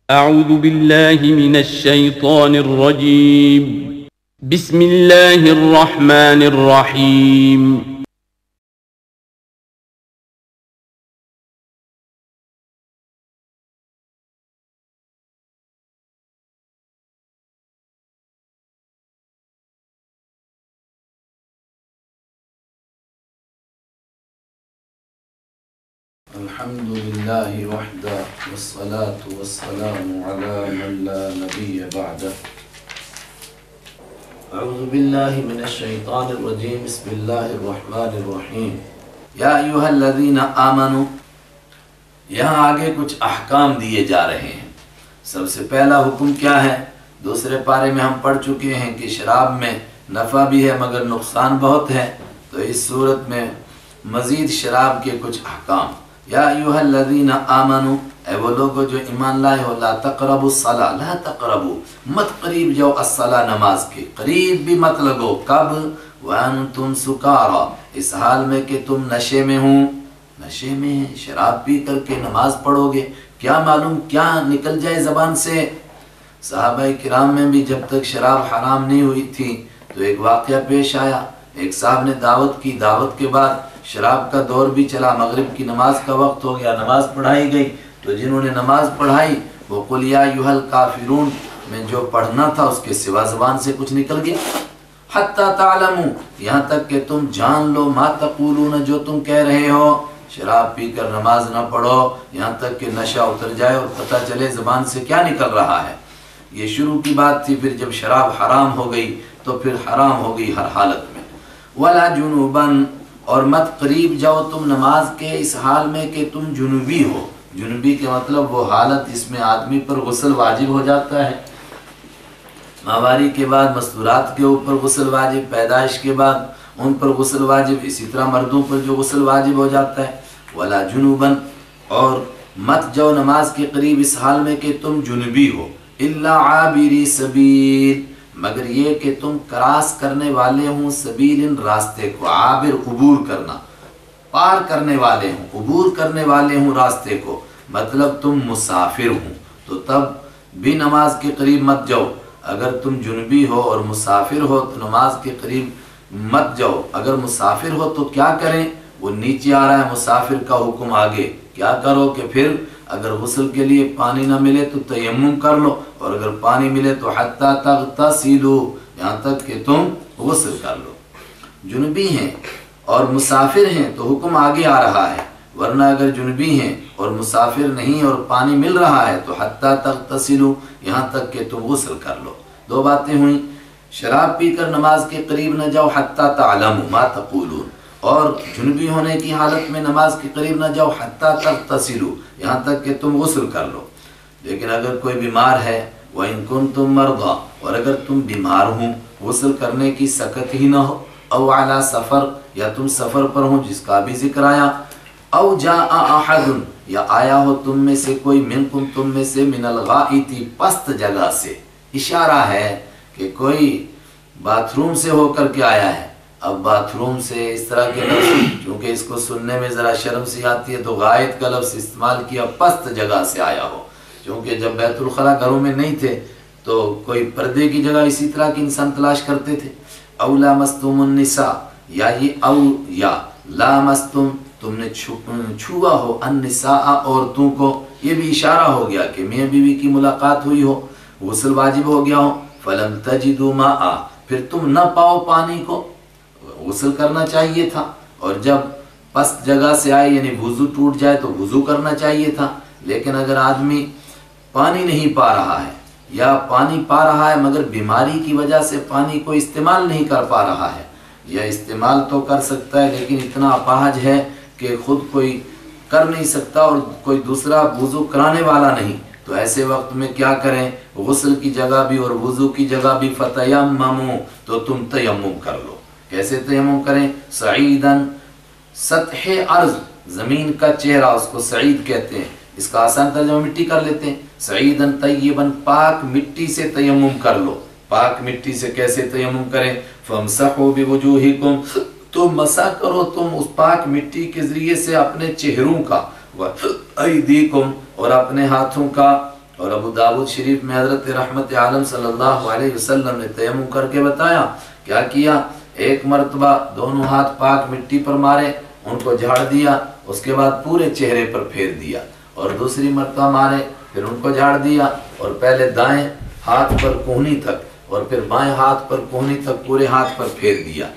أعوذ بالله من الشيطان الرجيم. بسم الله الرحمن الرحيم. الحمد لله وحده والصلاة والسلام على من لا نبي بعده. اعوذ باللہ من الشیطان الرجیم. بسم اللہ الرحمن الرحیم. یا ایھا الذین آمنوا، یہاں آگے کچھ احکام دیے جا رہے ہیں. سب سے پہلا حکم کیا ہے؟ دوسرے پارے میں ہم پڑھ چکے ہیں کہ شراب میں نفع بھی ہے مگر نقصان بہت ہے. تو اس صورت میں مزید شراب کے کچھ احکام. یا ایھا الذین آمنوا، اے وہ لوگو جو ایمان لائے ہو، لا تقربوا الصلاۃ، لا تقربوا، مت قریب جاؤ، الصلاۃ، نماز کے قریب بھی مت لگو. کب؟ وانتم سکارا، اس حال میں کہ تم نشے میں ہوں. نشے میں ہیں، شراب پی کر کے نماز پڑھو گے، کیا معلوم کیا نکل جائے زبان سے. صحابہ کرام میں بھی جب تک شراب حرام نہیں ہوئی تھی تو ایک واقعہ پیش آیا. ایک صاحب نے دعوت کی، دعوت کے بعد شراب کا دور بھی چلا، مغرب کی نماز کا وقت ہو گیا، نماز پڑھائی گئی. تو جنہوں نے نماز پڑھائی وہ قل یا ایھا الکافرون میں جو پڑھنا تھا اس کے سوا زبان سے کچھ نکل گیا. حتی تعلموا، یہاں تک کہ تم جان لو، ما تقولون، جو تم کہہ رہے ہو. شراب پی کر نماز نہ پڑھو یہاں تک کہ نشہ اتر جائے اور پتہ چلے زبان سے کیا نکل رہا ہے. یہ شروع کی بات تھی. پھر جب شراب حرام ہو گئی تو پھر حرام ہو گئی ہر حالت میں. ولا جنوباً، اور مت قریب جاؤ تم نماز کے اس حال میں کہ تم جنوبی ہو. جنوبی کے مطلب وہ حالت جس میں آدمی پر غسل واجب ہو جاتا ہے. ماہواری کے بعد مستورات کے اوپر غسل واجب، پیدائش کے بعد ان پر غسل واجب، اسی طرح مردوں پر جو غسل واجب ہو جاتا ہے. ولا جنوباً، اور مت جاؤ نماز کے قریب اس حال میں کہ تم جنوبی ہو. الا عابری سبیل، مگر یہ کہ تم کراس کرنے والے ہوں، سبیل، راستے کو. عابر، عبور کرنا، پار کرنے والے ہوں، عبور کرنے والے ہوں راستے کو، مطلب تم مسافر ہوں. تو تب بھی نماز کے قریب مت جاؤ. اگر تم جنبی ہو اور مسافر ہو تو نماز کے قریب مت جاؤ. اگر مسافر ہو تو کیا کریں؟ وہ نیچے آ رہا ہے مسافر کا حکم. آگے کیا کرو کہ پھر اگر غسل کے لیے پانی نہ ملے تو تیمم کر لو، اور اگر پانی ملے تو حتی تغتسلوا، یہاں تک کہ تم غسل کر لو. جنبی ہیں اور مسافر ہیں تو حکم آگے آ رہا ہے، ورنہ اگر جنبی ہیں اور مسافر نہیں اور پانی مل رہا ہے تو حتی تغتسلوا، یہاں تک کہ تم غسل کر لو. دو باتیں ہوئیں. شراب پی کر نماز کے قریب نہ جاؤ، حتی تعلموا ما تقولون، اور جنبی ہونے کی حالت میں نماز کے قریب نہ جاؤ، حتی تغتسلوا، یہاں تک کہ تم غسل کر لو. لیکن اگر کوئی بیمار ہے، وَإِن كُنتُم مَرْضَىٰ، اور اگر تم بیمار ہوں، غسل کرنے کی سکت ہی نہ ہو، او علی سفر، یا تم سفر پر ہوں جس کا بھی ذکر آیا، او جاء احد، یا آیا ہو تم میں سے کوئی، منکم، تم میں سے، من الغائط، پست جگہ سے. اشارہ ہے کہ کوئی باتھ روم سے ہو کر کے آیا ہے. اب باتھ روم سے اس طرح کے لفظ چونکہ اس کو سننے میں ذرا شرم سی آتی ہے تو غائط کا لفظ استعمال کیا. پست جگہ سے آیا ہو، کیونکہ جب بیت الخلا گھروں میں نہیں تھے تو کوئی پردے کی جگہ اسی طرح کی انسان تلاش کرتے تھے. او لامستم النساء، یا یہ او یا لامستم، تم نے چھوا ہو، النساء، عورتوں کو. یہ بھی اشارہ ہو گیا کہ میاں بیوی کی ملاقات ہوئی ہو، غسل واجب ہو گیا ہو. فلم تجدوا ماء، پھر تم نہ پاؤ پانی کو، غسل کرنا چاہیے تھا. اور جب پست جگہ سے آئے یعنی وضو ٹوٹ جائے تو وضو کرنا چاہیے تھا. لیکن اگر آدمی پانی نہیں پا رہا ہے یا پانی پا رہا ہے مگر بیماری کی وجہ سے پانی کو استعمال نہیں کر پا رہا ہے، یا استعمال تو کر سکتا ہے لیکن اتنا اپاہج ہے کہ خود کوئی کر نہیں سکتا اور کوئی دوسرا وضو کرانے والا نہیں، تو ایسے وقت میں کیا کریں؟ غسل کی جگہ بھی اور وضو کی جگہ بھی فتیمموا، تو تم تیمم کر لو. کیسے تیمم کریں؟ سعیداً، سطح ارض، زمین کا چہرہ، اس کو سعید کہتے ہیں. اس کا آسان ترجمہ مٹی کر لیتے ہیں. سعیداً طیباً، پاک مٹی سے تیمم کر لو. پاک مٹی سے کیسے تیمم کریں؟ فامسحوا بوجوہکم، تو مسح کرو تم اس پاک مٹی کے ذریعے سے اپنے چہروں کا، وایدیکم، اور اپنے ہاتھوں کا، اور ابو داود شریف میں حضرت رحمت عالم صلی اللہ علیہ وسلم نے تیمم کر کے بتایا کیا کیا، ایک مرتبہ دونوں ہاتھ پاک مٹی پر مارے، ان کو جھاڑ دیا، اس کے بعد پورے چہرے پر پھیر دیا، اور دوسری مرتبہ مارے، پھر ان کو جھاڑ دیا، اور پہلے دائیں ہاتھ پر کوہنی تک اور پھر بائیں ہاتھ پر کوہنی تک پورے ہاتھ پر پھیر دیا۔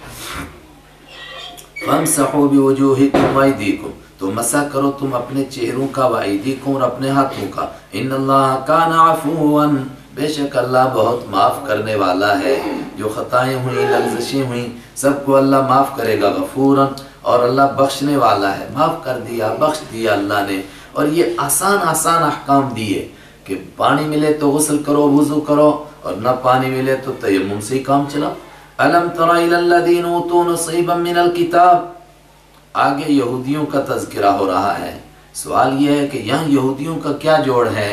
فَامْسَحُوا بِوُجُوهِكُمْ وَأَيْدِيكُمْ، تو مسح کرو تم اپنے چہروں کا، وَأَيْدِيكُمْ، اور اپنے ہاتھوں کا، إِنَّ اللَّهَ كَانَ عَفُوًّا، بے شک اللہ بہت معاف کرنے والا ہے، جو خطائیں ہوئیں، لغزشیں ہوئیں، سب کو اللہ معاف کرے گا، غفوراً، اور اللہ بخشنے والا ہے، معاف کر دیا، بخش دیا اللہ نے۔ اور یہ آسان احکام دیے کہ پانی ملے تو غسل کرو، وضو کرو، اور نہ پانی ملے تو تیمم سے ہی کام چلاؤ۔ أَلَمْ تَرَ إِلَى الَّذِينَ أُوتُوا نَصِيبًا مِنَ الْكِتَابِ، آگے یہودیوں کا تذکرہ ہو رہا ہے۔ سوال یہ ہے کہ یہاں یہودیوں کا کیا جوڑ ہے؟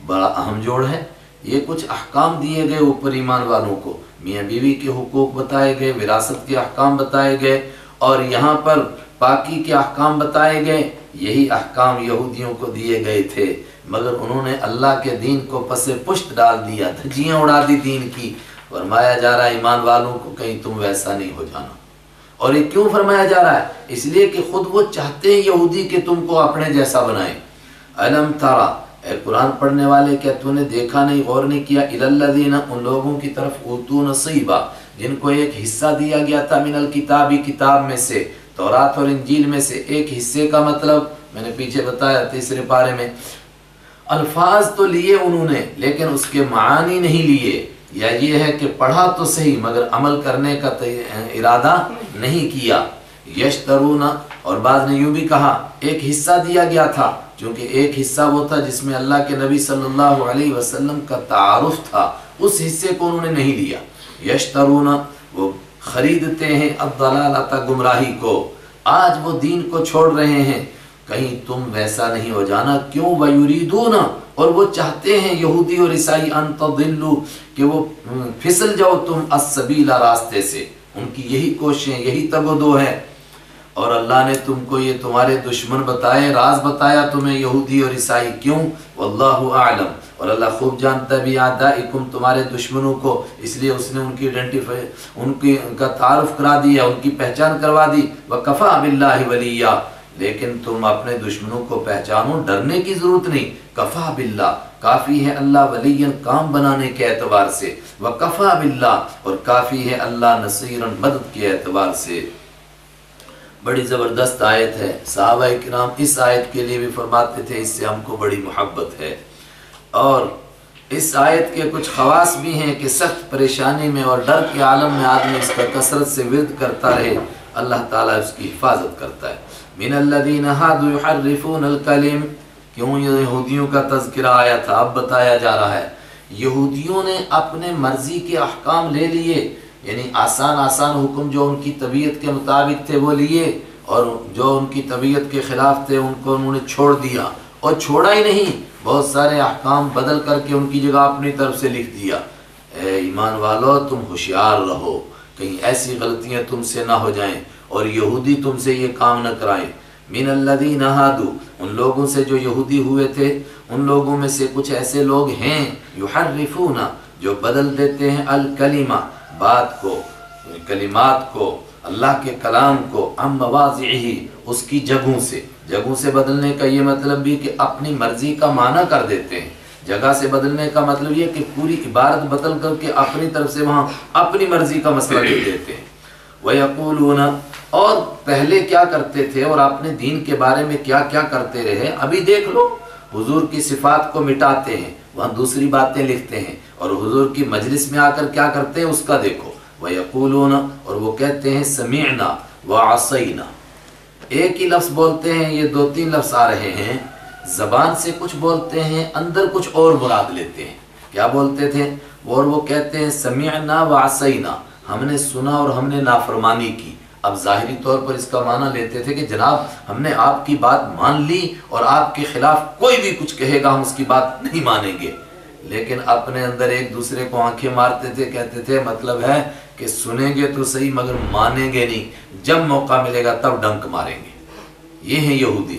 بڑا اہم جوڑ ہے۔ یہ کچھ احکام دیے گئے اوپر ایمان والوں کو، میاں بیوی کے حقوق بتائے گئے، وراثت کے احکام بتائے گئے، اور یہاں پر پاکی کے احکام بتائے گئے۔ یہی احکام یہودیوں کو دیے گئے تھے، مگر انہوں نے اللہ کے دین کو پس پشت ڈال دیا، دھجیاں اڑا دی دین کی۔ فرمایا جا رہا ہے ایمان والوں کو کہیں تم ویسا نہیں ہو جانا۔ اور یہ کیوں فرمایا جا رہا ہے؟ اس لیے کہ خود وہ چاہتے ہیں یہودی کہ تم کو اپنے جیسا بنائیں۔ أَلَمْ تَرَ، اے قرآن پڑھنے والے، کیا تو نے دیکھا نہیں، غور نہیں کیا، إِلَى الَّذِينَ، ان لوگوں کی طرف، أُوتُوا نَصِيبًا، جن کو ایک حصہ دیا گیا تھا، من الکتابی، کتاب میں سے، تورات اور انجیل میں سے۔ ایک حصے کا مطلب میں نے پیچھے بتایا تیسرے پارے میں، الفاظ تو لیے انہوں نے لیکن اس کے معانی نہیں لیے، یا یہ ہے کہ پڑھا تو صحیح مگر عمل کرنے کا ارادہ نہیں کیا۔ یشترون، اور بعض نے یوں بھی کہا ایک حصہ دیا گیا تھا، چونکہ ایک حصہ وہ تھا جس میں اللہ کے نبی صلی اللہ علیہ وسلم کا تعارف تھا، اس حصے کو انہوں نے نہیں لیا۔ یشترون، وہ خریدتے ہیں، الضلالۃ، گمراہی کو، آج وہ دین کو چھوڑ رہے ہیں، کہیں تم ویسا نہیں ہو جانا۔ کیوں؟ وَيُرِيدُونَ، اور وہ چاہتے ہیں یہودی اور عیسائی، ان تضلوا، کہ وہ پھسل جاؤ تم، السبیل، راستے سے، ان کی یہی کوششیں، یہی تگ و دو ہے۔ اور اللہ نے تم کو یہ تمہارے دشمن بتائے، راز بتایا تمہیں یہودی اور عیسائی، کیوں؟ واللہ اعلم، اور اللہ خوب جانتا ہے، بِأَعْدَائِكُمْ، تمہارے دشمنوں کو، اس لیے اس نے ان کا تعارف کرا دیا، ان کی پہچان کروا دی۔ وَكَفَى بِاللَّهِ وَلِيًّا، لیکن تم اپنے دشمنوں کو پہچانو، ڈرنے کی ضرورت نہیں۔ کفا باللہ، کافی ہے اللہ، ولیًا، کام بنانے کے اعتبار سے، وکفا باللہ، اور کافی ہے اللہ، نصیراً، مدد کے اعتبار سے۔ بڑی زبردست آیت ہے۔ صحابہ کرام اس آیت کے لیے بھی فرماتے تھے اس سے ہم کو بڑی محبت ہے، اور اس آیت کے کچھ خواص بھی ہیں کہ سخت پریشانی میں اور ڈر کے عالم میں آدمی اس کا کثرت سے ورد کرتا رہے، اللہ تعالیٰ اس کی حفاظت کرتا ہے۔ من الذین ہادوا یحرفون الکلم، کیوں یہودیوں کا تذکرہ آیا تھا، اب بتایا جا رہا ہے۔ یہودیوں نے اپنے مرضی کے احکام لے لیے، یعنی آسان حکم جو ان کی طبیعت کے مطابق تھے وہ لیے، اور جو ان کی طبیعت کے خلاف تھے ان کو انہوں نے چھوڑ دیا، اور چھوڑا ہی نہیں، بہت سارے احکام بدل کر کے ان کی جگہ اپنی طرف سے لکھ دیا۔ اے ایمان والو، تم ہوشیار رہو، کہیں ایسی غلطیاں تم سے نہ ہو جائیں اور یہودی تم سے یہ کام نہ کرائیں۔ من الذین ہادوا، ان لوگوں سے جو یہودی ہوئے تھے، ان لوگوں میں سے کچھ ایسے لوگ ہیں، یحرفون، جو بدل دیتے ہیں، الکلمہ، بات کو، کلمات کو، اللہ کے کلام کو، عن مواضعہ، اس کی جگہوں سے بدلنے کا یہ مطلب بھی کہ اپنی مرضی کا معنی کر دیتے ہیں۔ جگہ سے بدلنے کا مطلب یہ کہ پوری عبارت بدل کر کے اپنی طرف سے وہاں اپنی مرضی کا مسئلہ لکھ دیتے ہیں۔ وَيَقُولُونَ، اور پہلے کیا کرتے تھے اور اپنے دین کے بارے میں کیا کیا کرتے رہے، ابھی دیکھ لو، حضور کی صفات کو مٹاتے ہیں، وہاں دوسری باتیں لکھتے ہیں، اور حضور کی مجلس میں آ کر کیا کرتے ہیں اس کا دیکھو۔ وَيَقُولُونَ، اور وہ کہتے ہیں، سَمِعْنَا وَعَصَيْنَا، ایک ہی لفظ بولتے ہیں، یہ 2-3 لفظ آ رہے ہیں، زبان سے کچھ بولتے ہیں، اندر کچھ اور مراد لیتے ہیں۔ کیا بولتے تھے؟ اور وہ کہتے ہیں، سَمِعْنَا وَعَصَيْنَا، ہم نے سنا اور ہم نے نافرمانی کی۔ اب ظاہری طور پر اس کا معنی لیتے تھے کہ جناب ہم نے آپ کی بات مان لی اور آپ کے خلاف کوئی بھی کچھ کہے گا ہم اس کی بات نہیں مانیں گے، لیکن اپنے اندر ایک دوسرے کو آنکھیں مارتے تھے، کہتے تھے مطلب ہے کہ سنیں گے تو صحیح مگر مانیں گے نہیں، جب موقع ملے گا تب ڈنک ماریں گے۔ یہ ہیں یہودی۔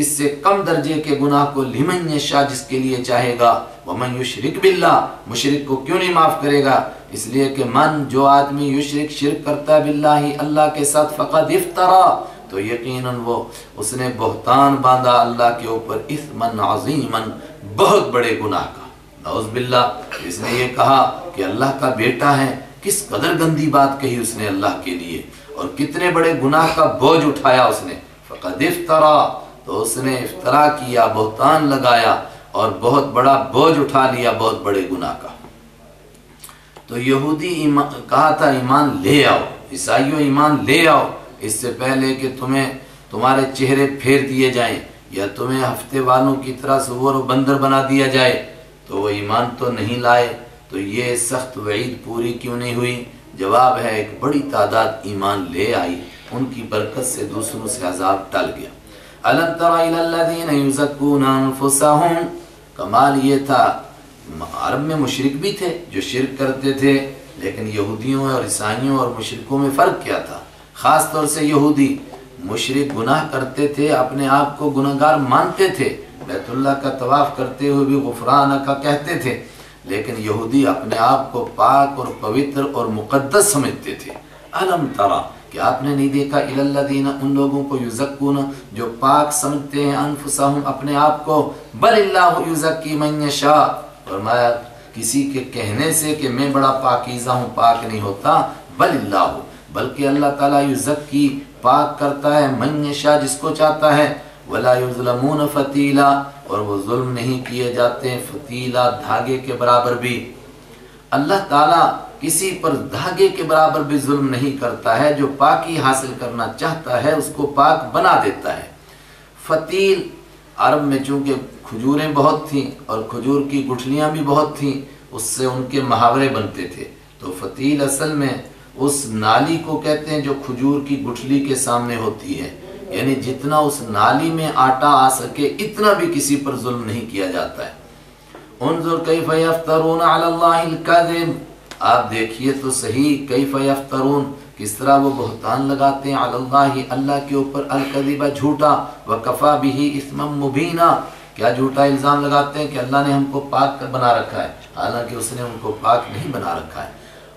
اس سے کم درجے کے گناہ کو لمن یشاء جس کے لیے چاہے گا، ومن یشرک باللہ مشرک کو کیوں نہیں معاف کرے گا، اس لیے کہ من جو آدمی یشرک شرک کرتا ہے باللہ اللہ کے ساتھ فقد افطرا تو یقیناً وہ اس نے بہتان باندھا اللہ کے اوپر اثمن عظیما بہت بڑے گناہ کا، نعوذ باللہ۔ اس نے یہ کہا کہ اللہ کا بیٹا ہے، کس قدر گندی بات کہی اس نے اللہ کے لیے، اور کتنے بڑے گناہ کا بوجھ اٹھایا اس نے، فقد افطرا تو اس نے افطرا کیا، بہتان لگایا اور بہت بڑا بوجھ اٹھا لیا بہت بڑے گناہ کا۔ تو یہودی کہا تھا ایمان لے آؤ، عیسائیوں ایمان لے آؤ، اس سے پہلے کہ تمہارے چہرے پھیر دیے جائیں یا تمہیں ہفتے والوں کی طرح سور و بندر بنا دیا جائے، تو وہ ایمان تو نہیں لائے۔ تو یہ سخت وعید پوری کیوں نہیں ہوئی؟ جواب ہے ایک بڑی تعداد ایمان لے آئی، ان کی برکت سے دوسروں سے عذاب ٹل گیا۔ أَلَمْ تَرَ إِلَى الَّذِينَ يُزَكُّونَ أَنفُسَهُمْ، کمال یہ تھا عرب میں مشرک بھی تھے جو شرک کرتے تھے، لیکن یہودیوں اور عیسائیوں اور مشرکوں میں فرق کیا تھا؟ خاص طور سے یہودی مشرک گناہ کرتے تھے، اپنے آپ کو گناہگار مانتے تھے، بیت اللہ کا طواف کرتے ہوئے بھی غفرانک کہتے تھے، لیکن یہودی اپنے آپ کو پاک اور پوتر اور مقدس سمجھتے تھے۔ الم ترا، کہ آپ نے نہیں دیکھا، الی الذین، ان لوگوں کو، یزکون، جو پاک سمجھتے ہیں، انفسہم، اپنے آپ کو، بل اللہ یزکی من یشاء، فرمایا کسی کے کہنے سے کہ میں بڑا پاکیزہ ہوں پاک نہیں ہوتا، بل اللہ، بلکہ اللہ تعالیٰ یزکی پاک کرتا ہے، من یشاء جس کو چاہتا ہے، ولا یظلمون فتیلا، اور وہ ظلم نہیں کیے جاتے ہیں فتیلا، دھاگے کے برابر بھی۔ اللہ تعالیٰ کسی پر دھاگے کے برابر بھی ظلم نہیں کرتا ہے، جو پاکی حاصل کرنا چاہتا ہے اس کو پاک بنا دیتا ہے۔ فتیل، عرب میں چونکہ کھجوریں بہت تھیں اور کھجور کی گٹھلیاں بھی بہت تھیں، اس سے ان کے محاورے بنتے تھے، تو فتیل اصل میں اس نالی کو کہتے ہیں جو کھجور کی گٹھلی کے سامنے ہوتی ہے، یعنی جتنا اس نالی میں آٹا آ سکے اتنا بھی کسی پر ظلم نہیں کیا جاتا ہے۔ انظر کیف یفترون علی اللہ الکذب، آپ دیکھیے تو صحیح، کیف یفترون، کس طرح وہ بہتان لگاتے ہیں، علی اللہ، اللہ کے اوپر، الکذب، جھوٹا، وکفا بہ اثما مبینا، کیا جھوٹا الزام لگاتے ہیں کہ اللہ نے ہم کو پاک بنا رکھا ہے، حالانکہ اس نے ان کو پاک نہیں بنا رکھا ہے۔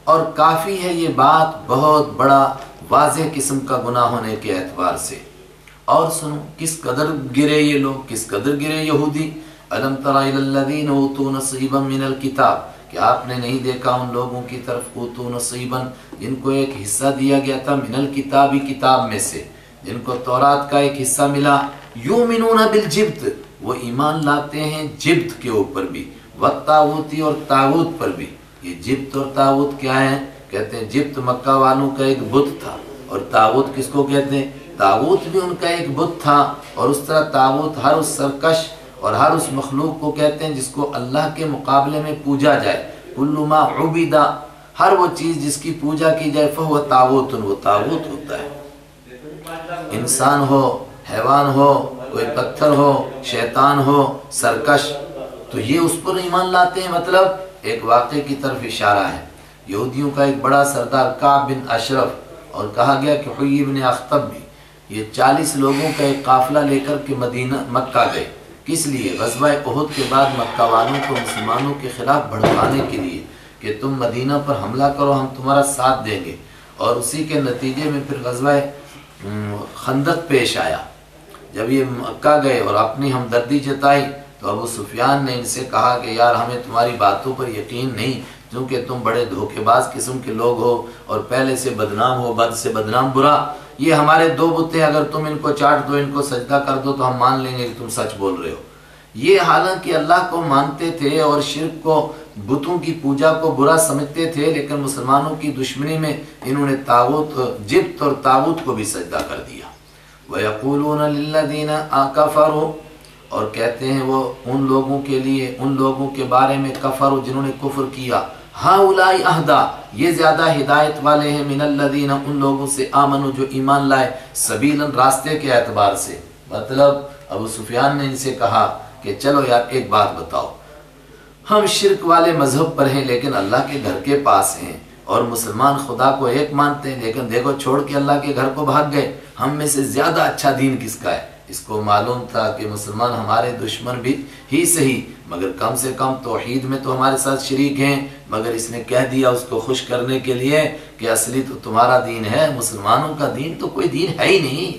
اور کافی ہے یہ بات بہت بڑا واضح قسم کا گناہ ہونے کے اعتبار سے۔ اور سنو کس قدر گرے یہ لوگ، کس قدر گرے یہودی۔ الم تر الی الذین اوتوا نصیبا من الکتاب، کہ آپ نے نہیں دیکھا ان لوگوں کی طرف، اوتوا نصیبا، جن کو ایک حصہ دیا گیا تھا، من الکتاب، کتاب میں سے، جن کو تورات کا ایک حصہ ملا، یؤمنون بالجبت، وہ ایمان لاتے ہیں جبت کے اوپر بھی، والطاغوت، اور طاغوت پر بھی۔ یہ جبت اور طاغوت کیا ہے؟ کہتے ہیں جبت مکہ والوں کا ایک بت تھا، اور طاغوت کس کو کہتے ہیں؟ طاغوت بھی ان کا ایک بت تھا، اور اس طرح طاغوت ہر اس سرکش اور ہر اس مخلوق کو کہتے ہیں جس کو اللہ کے مقابلے میں پوجا جائے، کل ما عبدا، ہر وہ چیز جس کی پوجا کی جائے، فہو طاغوت، وہ طاغوت ہوتا ہے۔ انسان ہو، حیوان ہو، کوئی پتھر ہو، شیطان ہو، سرکش، تو یہ اس پر ایمان لاتے ہیں۔ مطلب ایک واقعے کی طرف اشارہ ہے، یہودیوں کا ایک بڑا سردار کعب بن اشرف، اور کہا گیا کہ حیی بن اخطب بھی، یہ 40 لوگوں کا ایک قافلہ لے کر کے مکہ گئے، کس لیے؟ غزوہ احد کے بعد مکہ والوں کو مسلمانوں کے خلاف بھڑکانے کے لیے کہ تم مدینہ پر حملہ کرو، ہم تمہارا ساتھ دیں گے، اور اسی کے نتیجے میں پھر غزوہ خندق پیش آیا۔ جب یہ مکہ گئے اور اپنی ہمدردی جتائی تو ابو سفیان نے ان سے کہا کہ یار ہمیں تمہاری باتوں پر یقین نہیں، کیونکہ تم بڑے دھوکے باز قسم کے لوگ ہو اور پہلے سے بدنام ہو، بد سے بدنام برا، یہ ہمارے 2 بت ہیں، اگر تم ان کو چاٹ دو، ان کو سجدہ کر دو تو ہم مان لیں گے کہ تم سچ بول رہے ہو۔ یہ حالانکہ اللہ کو مانتے تھے اور شرک کو، بتوں کی پوجا کو برا سمجھتے تھے، لیکن مسلمانوں کی دشمنی میں انہوں نے طاغوت، جبت اور طاغوت کو بھی سجدہ کر دیا۔ وَيَقُولُونَ لِلَّذِينَ كَفَرُوا، اور کہتے ہیں وہ ان لوگوں کے لیے، ان لوگوں کے بارے میں، کفروا، جنہوں نے کفر کیا، ہؤلاء اہدی، یہ زیادہ ہدایت والے ہیں، من الذین، ان لوگوں سے، آمنوا، جو ایمان لائے، سبیلا، راستے کے اعتبار سے۔ مطلب ابو سفیان نے ان سے کہا کہ چلو یار ایک بات بتاؤ، ہم شرک والے مذہب پر ہیں لیکن اللہ کے گھر کے پاس ہیں، اور مسلمان خدا کو ایک مانتے ہیں، لیکن دیکھو چھوڑ کے اللہ کے گھر کو بھاگ گئے، ہم میں سے زیادہ اچھا دین کس کا ہے؟ اس کو معلوم تھا کہ مسلمان ہمارے دشمن بھی ہی صحیح مگر کم سے کم توحید میں تو ہمارے ساتھ شریک ہیں، مگر اس نے کہہ دیا اس کو خوش کرنے کے لیے کہ اصلی تو تمہارا دین ہے، مسلمانوں کا دین تو کوئی دین ہے ہی نہیں۔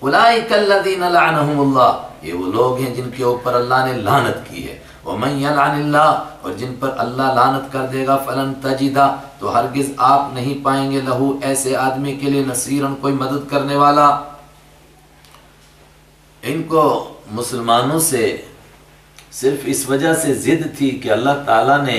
اولئک الذین لعنہم اللہ، یہ وہ لوگ ہیں جن کے اوپر اللہ نے لعنت کی ہے۔ ومن یلعن اللہ، اور جن پر اللہ لعنت کر دے گا، فلن تجد، تو ہرگز آپ نہیں پائیں گے لہو، ایسے آدمی کے لیے، نصیرن، کوئی مدد کرنے والا۔ ان کو مسلمانوں سے صرف اس وجہ سے ضد تھی کہ اللہ تعالیٰ نے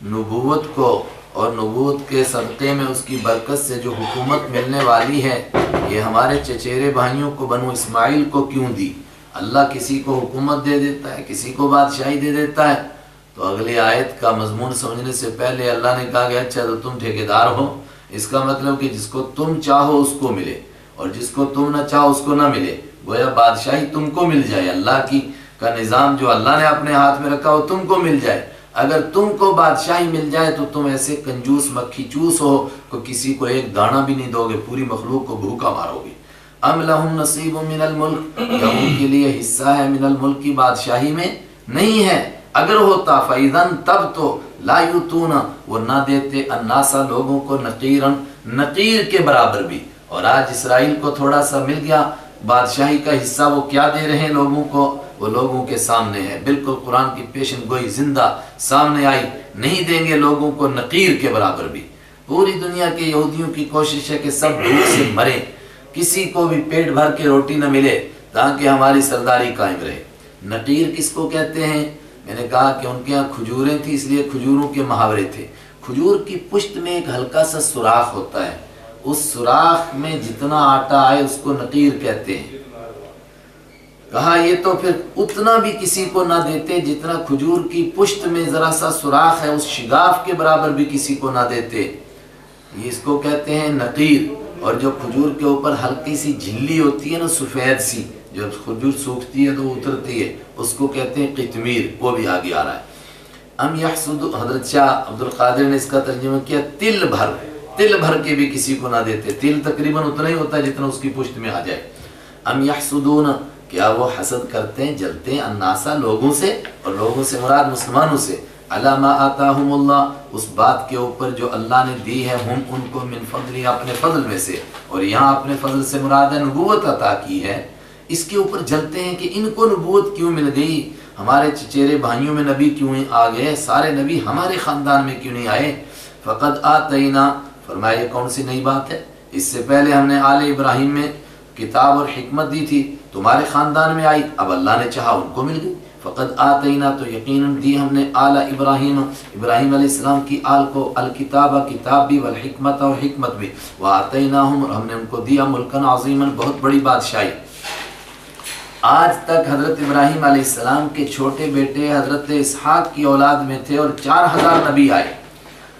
نبوت کو اور نبوت کے صدقے میں اس کی برکت سے جو حکومت ملنے والی ہے، یہ ہمارے چچیرے بھائیوں کو، بنو اسماعیل کو کیوں دی؟ اللہ کسی کو حکومت دے دیتا ہے، کسی کو بادشاہی دے دیتا ہے۔ تو اگلی آیت کا مضمون سمجھنے سے پہلے اللہ نے کہا کہ اچھا تو تم ٹھیکیدار ہو، اس کا مطلب کہ جس کو تم چاہو اس کو ملے اور جس کو تم نہ چاہو اس کو نہ ملے، گویا بادشاہی تم کو مل جائے، اللہ کا نظام جو اللہ نے اپنے ہاتھ میں رکھا وہ تم کو مل جائے۔ اگر تم کو بادشاہی مل جائے تو تم ایسے کنجوس مکھی چوس ہو کہ کسی کو ایک دانہ بھی نہیں دو گے، پوری مخلوق کو بھوکا مارو گے۔ ام لہم نصیب من الملک، یا ان کے لیے حصہ ہے من الملک کی بادشاہی میں؟ نہیں ہے۔ اگر ہوتا فَإِذَن، تب تو لا یؤتون، وہ نہ دیتے الناس لوگوں کو نقیرن، نقیر کے برابر بھی۔ اور آج اسرائیل کو تھوڑا سا مل گیا بادشاہی کا حصہ، وہ کیا دے رہے ہیں لوگوں کو؟ وہ لوگوں کے سامنے ہے، بالکل قرآن کی پیشن گوئی زندہ سامنے آئی، نہیں دیں گے لوگوں کو نقیر کے برابر بھی۔ پوری دنیا کے یہودیوں کی کوشش ہے کہ سب بھوک سے مریں، کسی کو بھی پیٹ بھر کے روٹی نہ ملے تاکہ ہماری سرداری قائم رہے۔ نقیر کس کو کہتے ہیں؟ میں نے کہا کہ ان کے یہاں کھجوریں تھیں، اس لیے کھجوروں کے محاورے تھے۔ کھجور کی پشت میں ایک ہلکا سا سوراخ ہوتا ہے، اس سوراخ میں جتنا آٹا آئے اس کو نقیر کہتے ہیں۔ کہا یہ تو پھر اتنا بھی کسی کو نہ دیتے جتنا کھجور کی پشت میں ذرا سا سوراخ ہے، اس شگاف کے برابر بھی کسی کو نہ دیتے، یہ اس کو کہتے ہیں نقیر۔ اور جو کھجور کے اوپر ہلکی سی جھلی ہوتی ہے نا، سفید سی، جب کھجور سوکھتی ہے تو اترتی ہے، اس کو کہتے ہیں قطمیر، وہ بھی آگے آ رہا ہے۔ ام یحسد، حضرت شاہ عبد القادر نے اس کا ترجمہ کیا تل بھر، تل بھر کے بھی کسی کو نہ دیتے، تل تقریباً اتنا ہی ہوتا ہے جتنا اس کی پشت میں آ جائے۔ ام یحسدون، کیا وہ حسد کرتے ہیں، جلتے ہیں، الناسا لوگوں سے، اور لوگوں سے مراد مسلمانوں سے، علی ما آتاہم اللہ، اس بات کے اوپر جو اللہ نے دی ہے، ہم ان کو من فضل، اپنے فضل میں سے، اور یہاں اپنے فضل سے مراد ہے نبوت عطا کی ہے، اس کے اوپر جلتے ہیں کہ ان کو نبوت کیوں مل گئی، ہمارے چچیرے بھائیوں میں نبی کیوں آ گئے، سارے نبی ہمارے خاندان میں کیوں نہیں آئے۔ فقد آتینا، فرمایا یہ کون سی نئی بات ہے، اس سے پہلے ہم نے آل ابراہیم میں کتاب اور حکمت دی تھی، تمہارے خاندان میں آئی، اب اللہ نے چاہا ان کو مل گئی۔ فقد آتینا، تو یقیناً دی ہم نے آل ابراہیم، ابراہیم علیہ السلام کی آل کو، الکتاب، کتاب بھی، والحکمت، اور حکمت بھی، وآتیناہم، اور ہم نے ان کو دیا ملکن عظیما، بہت بڑی بادشاہی۔ آج تک حضرت ابراہیم علیہ السلام کے چھوٹے بیٹے حضرت اسحاق کی اولاد میں تھے اور 4000 نبی آئے۔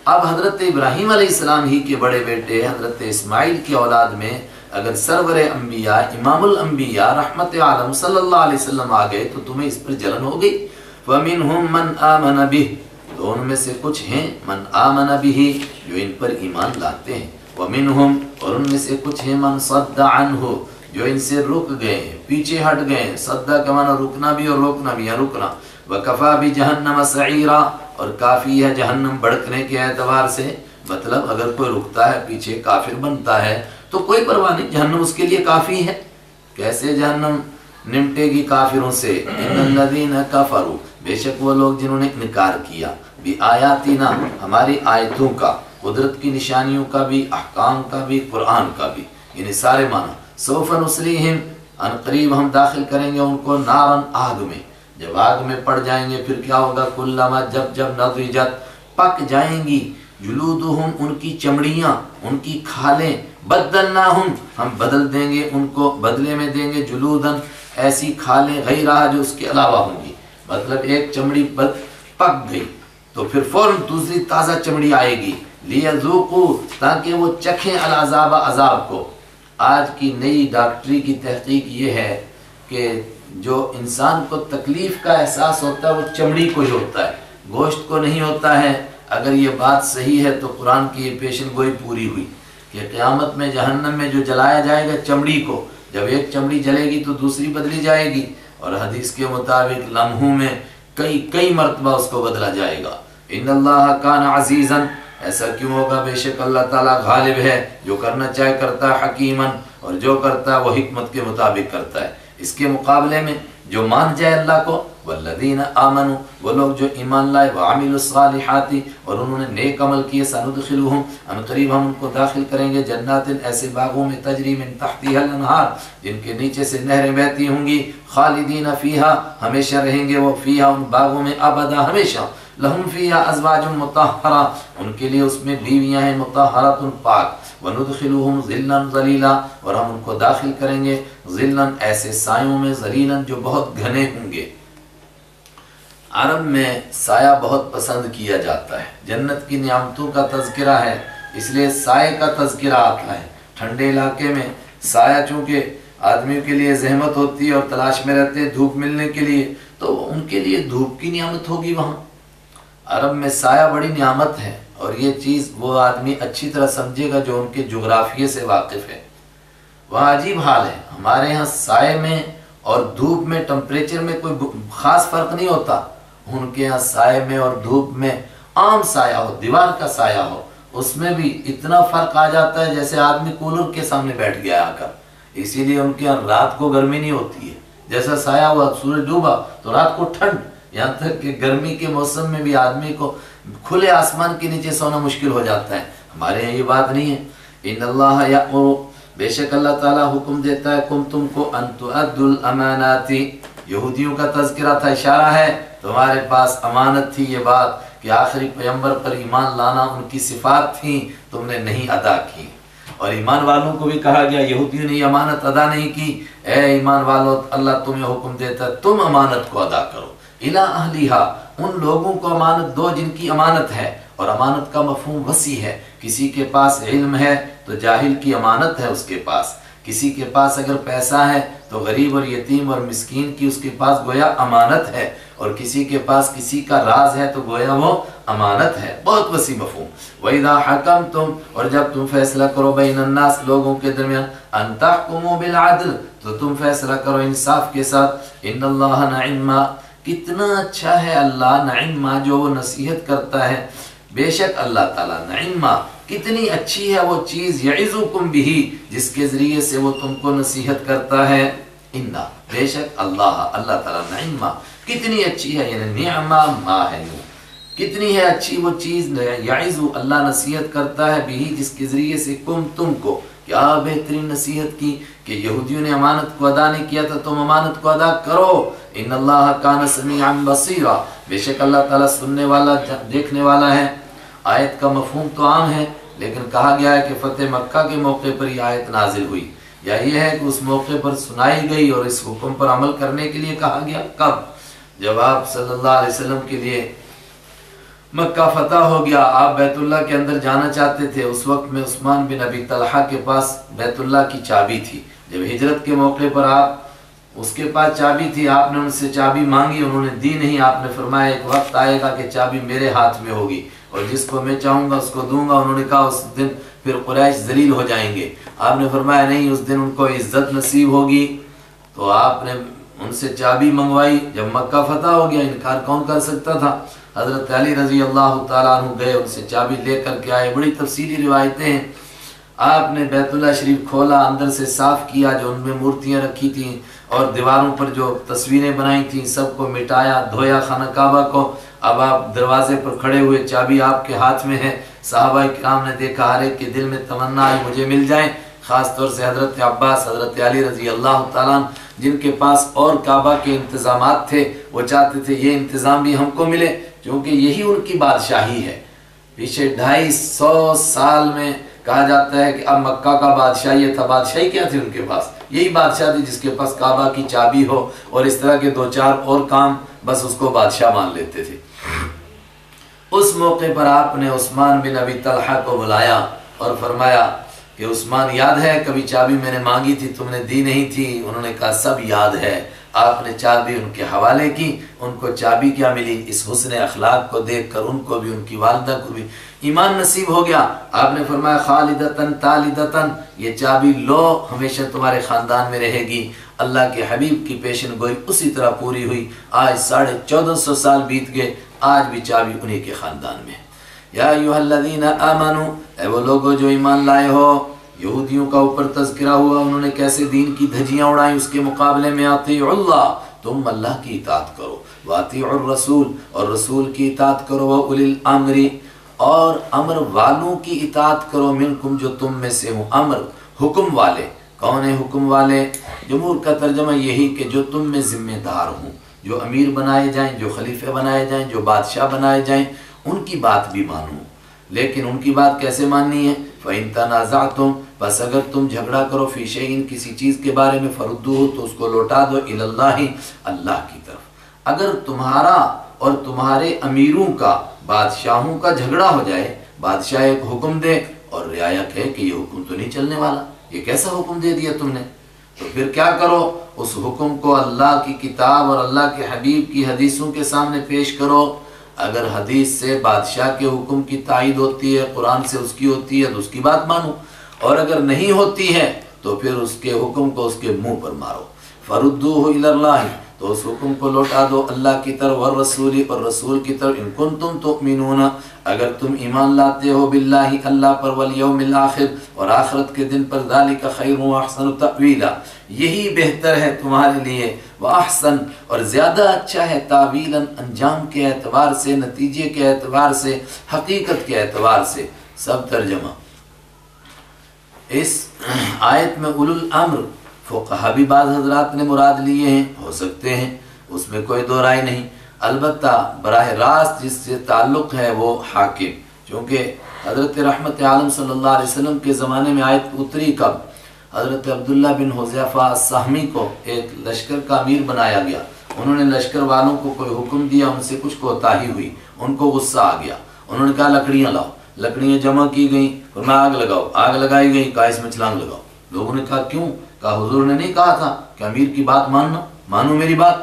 اب حضرت ابراہیم علیہ السلام ہی کے بڑے بیٹے حضرت اسماعیل کی اولاد میں اگر سرور انبیاء، امام الانبیاء، رحمت عالم صلی اللہ علیہ وسلم آ گئے تو تمہیں اس پر جلن ہو گئی۔ وَمِنْهُمْ مَنْ آمَنَ بِهِ، تو ان میں سے کچھ ہیں من آمن بِهِ، جو ان پر ایمان لاتے ہیں، وَمِنْهُمْ، اور ان میں سے کچھ ہیں من صد عنہ، جو ان سے رک گئے، پیچھے ہٹ گئے، صدہ کا معنی رکنا بھی اور روکنا بھی، رکنا۔ وَكَفَى بِجَهَنَّمَ سَعِيرًا، اور کافی ہے جہنم بڑکنے کے اعتبار سے، مطلب اگر کوئی رکتا ہے پیچھے کافر بنتا ہے تو کوئی پرواہ نہیں، جہنم اس کے لیے کافی ہے۔ کیسے جہنم نمٹے گی کافروں سے؟ ان الذین کفروا، بے شک وہ لوگ جنہوں نے انکار کیا، بآیاتنا، ہماری آیتوں کا، قدرت کی نشانیوں کا بھی، احکام کا بھی، قرآن کا بھی، یعنی سارے معنی۔ سوف نصلیہم، ان قریب ہم داخل کریں گے ان کو، نارن، آگ میں، جب آگ میں پڑ جائیں گے پھر کیا ہوگا، کلما، جب نضجت، پک جائیں گی، جلودہم، ان کی چمڑیاں، ان کی کھالیں، بدلناہم، ہم بدل دیں گے ان کو، بدلے میں دیں گے، جلودن، ایسی کھالیں، غیرہ، جو اس کے علاوہ ہوں گی، مطلب ایک چمڑی پک گئی تو پھر فوراً دوسری تازہ چمڑی آئے گی، لیذوقوا، تاکہ وہ چکھیں العذاب، عذاب کو۔ آج کی نئی ڈاکٹری کی تحقیق یہ ہے کہ جو انسان کو تکلیف کا احساس ہوتا ہے وہ چمڑی کو ہی ہوتا ہے، گوشت کو نہیں ہوتا ہے۔ اگر یہ بات صحیح ہے تو قرآن کی یہ پیشن گوئی پوری ہوئی کہ قیامت میں جہنم میں جو جلایا جائے گا چمڑی کو، جب ایک چمڑی جلے گی تو دوسری بدلی جائے گی، اور حدیث کے مطابق لمحوں میں کئی مرتبہ اس کو بدلا جائے گا۔ ان اللہ کان عزیزا، ایسا کیوں ہوگا؟ بے شک اللہ تعالیٰ غالب ہے، جو کرنا چاہے کرتا ہے، حکیماً، اور جو کرتا ہے وہ حکمت کے مطابق کرتا ہے۔ اس کے مقابلے میں جو مان جائے اللہ کو، والذین آمنوا، وہ لوگ جو ایمان لائے، وعملوا الصالحات، اور انہوں نے نیک عمل کیے، سندخلہم، ان قریب ہم ان کو داخل کریں گے، جنات، ایسے باغوں میں، تجری من تحتها الانہار، جن کے نیچے سے نہریں بہتی ہوں گی، خالدین فیہا، ہمیشہ رہیں گے وہ، فیہا، ان باغوں میں، ابدا، ہمیشہ، لہم فیہا ازواج مطہرہ، ان کے لیے اس میں بیویاں ہیں، مطہرۃ، پاک، وندخلہم ظلا ظلیلا، اور ہم ان کو داخل کریں گے ظلا، ایسے سایوں میں، ظلیلا، جو بہت گھنے ہوں گے۔ عرب میں سایہ بہت پسند کیا جاتا ہے، جنت کی نعمتوں کا تذکرہ ہے، اس لیے سائے کا تذکرہ آتا ہے۔ ٹھنڈے علاقے میں سایہ چونکہ آدمیوں کے لیے زحمت ہوتی ہے اور تلاش میں رہتے ہیں دھوپ ملنے کے لیے، تو ان کے لیے دھوپ کی نعمت ہوگی وہاں۔ عرب میں سایہ بڑی نعمت ہے، اور یہ چیز وہ آدمی اچھی طرح سمجھے گا جو ان کے جغرافیے سے واقف ہے۔ وہاں عجیب حال ہے، ہمارے ہاں سائے میں اور دھوپ میں ٹمپریچر میں کوئی خاص فرق نہیں ہوتا، ان کے ہاں سائے میں اور دھوپ میں عام سایہ ہو، دیوار کا سایہ ہو، اس میں بھی اتنا فرق آ جاتا ہے جیسے آدمی کولر کے سامنے بیٹھ گیا آ کر۔ اسی لیے ان کے ہاں رات کو گرمی نہیں ہوتی ہے، جیسا سایہ ہوا، سورج ڈوبا تو رات کو ٹھنڈ، یہاں تک کہ گرمی کے موسم میں بھی آدمی کو کھلے آسمان کے نیچے سونا مشکل ہو جاتا ہے۔ ہمارے یہاں یہ بات نہیں ہے۔ ان اللہ یأمر، بے شک اللہ تعالیٰ حکم دیتا ہے، تم کو ان تؤدوا الامانات، یہودیوں کا تذکرہ تھا، اشارہ ہے تمہارے پاس امانت تھی، یہ بات کہ آخری پیغمبر پر ایمان لانا ان کی صفات تھیں، تم نے نہیں ادا کی، اور ایمان والوں کو بھی کہا گیا یہودیوں نے امانت ادا نہیں کی، اے ایمان والوں اللہ تمہیں حکم دیتا ہے تم امانت کو ادا کرو، الی اہلیہا، ان لوگوں کو امانت دو جن کی امانت ہے، اور امانت کا مفہوم وسیع ہے، کسی کے پاس علم ہے تو جاہل کی امانت ہے اس کے پاس، کسی کے پاس اگر پیسہ ہے تو غریب اور یتیم اور مسکین کی اس کے پاس گویا امانت ہے، اور کسی کے پاس کسی کا راز ہے تو گویا وہ امانت ہے، بہت وسیع مفہوم۔ وَإِذَا حَكَمْتُمْ، اور جب تم فیصلہ کرو بین الناس، لوگوں کے درمیان، أَن تَحْكُمُوا بِالْعَدْلِ، تو تم فیصلہ کرو انصاف کے ساتھ، إِنَّ اللَّهَ نَعِمَّا، کتنا اچھا ہے اللہ، نعمہ، جو وہ نصیحت کرتا ہے، بے شک اللہ تعالیٰ، نعمہ، کتنی اچھی ہے وہ چیز، یعظکم بہ، جس کے ذریعے سے وہ تم کو نصیحت کرتا ہے، انا، بے شک اللہ تعالیٰ، نعمہ، کتنی اچھی ہے، یعنی نعمہ ما ہے، کتنی ہے اچھی وہ چیز، یعظ، اللہ نصیحت کرتا ہے، بہ، جس کے ذریعے سے، تم کو، کیا بہترین نصیحت کی کہ یہودیوں نے امانت کو ادا نہیں کیا تھا، تم امانت کو ادا کرو، ان اللہ کان سمیعا بصیرا، بے شک اللہ تعالیٰ سننے والا، دیکھنے والا ہے۔ آیت کا مفہوم تو عام ہے، لیکن کہا گیا ہے کہ فتح مکہ کے موقع پر یہ آیت نازل ہوئی، یا یہ ہے کہ اس موقع پر سنائی گئی اور اس حکم پر عمل کرنے کے لیے کہا گیا، کب؟ جب آپ صلی اللہ علیہ وسلم کے لیے مکہ فتح ہو گیا، آپ بیت اللہ کے اندر جانا چاہتے تھے، اس وقت میں عثمان بن ابی طلحہ کے پاس بیت اللہ کی چابی تھی، جب ہجرت کے موقع پر آپ اس کے پاس چابی تھی، آپ نے ان سے چابی مانگی، انہوں نے دی نہیں، آپ نے فرمایا ایک وقت آئے گا کہ چابی میرے ہاتھ میں ہوگی اور جس کو میں چاہوں گا اس کو دوں گا، انہوں نے کہا اس دن پھر قریش ذلیل ہو جائیں گے، آپ نے فرمایا نہیں، اس دن ان کو عزت نصیب ہوگی، تو آپ نے ان سے چابی منگوائی، جب مکہ فتح ہو گیا، انکار کون کر سکتا تھا، حضرت علی رضی اللہ تعالیٰ عنہ گئے، ان سے چابی لے کر کے آئے، بڑی تفصیلی روایتیں ہیں، آپ نے بیت اللہ شریف کھولا، اندر سے صاف کیا، جو ان میں مورتیاں رکھی تھیں اور دیواروں پر جو تصویریں بنائی تھیں سب کو مٹایا، دھویا خانہ کعبہ کو، اب آپ دروازے پر کھڑے ہوئے، چابی آپ کے ہاتھ میں ہے، صحابہ کرام نے دیکھا، ہر ایک کے دل میں تمنا آئی مجھے مل جائیں، خاص طور سے حضرت عباس، حضرت علی رضی اللہ تعالیٰ جن کے پاس اور کعبہ کے انتظامات تھے، وہ چاہتے تھے یہ انتظام بھی ہم کو ملے، کیونکہ یہی ان کی بادشاہی ہے۔ پیچھے 250 سال میں کہا جاتا ہے کہ اب مکہ کا بادشاہ یہ تھا، بادشاہی کیا تھی ان کے پاس؟ یہی بادشاہ تھی جس کے پاس کعبہ کی چابی ہو اور اس طرح کے 2-4 اور کام، بس اس کو بادشاہ مان لیتے تھے۔ اس موقع پر آپ نے عثمان بن ابی طلحہ کو بلایا اور فرمایا کہ عثمان یاد ہے کبھی چابی میں نے مانگی تھی تم نے دی نہیں تھی؟ انہوں نے کہا سب یاد ہے۔ آپ نے چابی ان کے حوالے کی، ان کو چابی کیا ملی؟ اس حسن اخلاق کو دیکھ کر ان کو بھی، ان کی والدہ کو بھی ایمان نصیب ہو گیا، آپ نے فرمایا خالدتن تالدتن، یہ چابی لو، ہمیشہ تمہارے خاندان میں رہے گی۔ اللہ کے حبیب کی پیشن گوئی اسی طرح پوری ہوئی۔ آج 1450 سال بیت گئے، آج بھی چابی انہی کے خاندان میں۔ یا ایھا الذین آمنوا، اے وہ لوگوں جو ایمان لائے ہو۔ یہودیوں کا اوپر تذکرہ ہوا، انہوں نے کیسے دین کی دھجیاں اڑائیں، اس کے مقابلے میں اطیعوا اللہ، تم اللہ کی اطاعت کرو، واطیعوا الرسول، اور رسول کی اطاعت کرو، واولی الامر، اور امر والوں کی اطاعت کرو، منکم جو تم میں سے ہوں، امر حکم والے، کون ہیں حکم والے؟ جمہور کا ترجمہ یہی کہ جو تم میں ذمہ دار ہوں، جو امیر بنائے جائیں، جو خلیفہ بنائے جائیں، جو بادشاہ بنائے جائیں، ان کی بات بھی مانو۔ لیکن ان کی بات کیسے ماننی ہے؟ فَإِن تَنَازَعْتُمْ، بس اگر تم جھگڑا کرو، فی شیء، کسی چیز کے بارے میں، فَرُدُّوهُ، تو اس کو لوٹا دو، إِلَى اللَّهِ، اللہ کی طرف۔ اگر تمہارا اور تمہارے امیروں کا، بادشاہوں کا جھگڑا ہو جائے، بادشاہ ایک حکم دے اور رعایا کہے کہ یہ حکم تو نہیں چلنے والا، یہ کیسا حکم دے دیا تم نے، تو پھر کیا کرو؟ اس حکم کو اللہ کی کتاب اور اللہ کے حبیب کی حدیثوں کے سامنے پیش کرو۔ اگر حدیث سے بادشاہ کے حکم کی تائید ہوتی ہے، قرآن سے اس کی ہوتی ہے، تو اس کی بات مانو، اور اگر نہیں ہوتی ہے تو پھر اس کے حکم کو اس کے منہ پر مارو۔ فَرُدُّوهُ إِلَى اللَّهِ، تو اس حکم کو لوٹا دو اللہ کی طرف، والرسول، اور رسول کی طرف، ان کنتم تؤمنون، اگر تم ایمان لاتے ہو، باللہ، اللہ پر، والیوم الآخر، اور آخرت کے دن پر، ذالک خیر واحسن تأویلا، یہی بہتر ہے تمہارے لیے، واحسن، اور زیادہ اچھا ہے، تاویلا، انجام کے اعتبار سے، نتیجے کے اعتبار سے، حقیقت کے اعتبار سے۔ سب ترجمہ۔ اس آیت میں اولو الامر فقہا بھی بعض حضرات نے مراد لیے ہیں، ہو سکتے ہیں، اس میں کوئی دو رائے نہیں۔ البتہ براہ راست جس سے تعلق ہے وہ حاکم، چونکہ حضرت رحمت عالم صلی اللہ علیہ وسلم کے زمانے میں آیت اتری کب؟ حضرت عبداللہ بن حذیفہ السہمی کو ایک لشکر کا امیر بنایا گیا، انہوں نے لشکر والوں کو کوئی حکم دیا، ان سے کچھ کوتاہی ہوئی، ان کو غصہ آ گیا، انہوں نے کہا لکڑیاں لاؤ، لکڑیاں جمع کی گئیں، فرمایا آگ لگاؤ، آگ لگائی گئی، کہا اس میں چھلانگ لگاؤ۔ لوگوں نے کہا کیوں؟ کہا حضور نے نہیں کہا تھا کہ امیر کی بات ماننا، مانو میری بات۔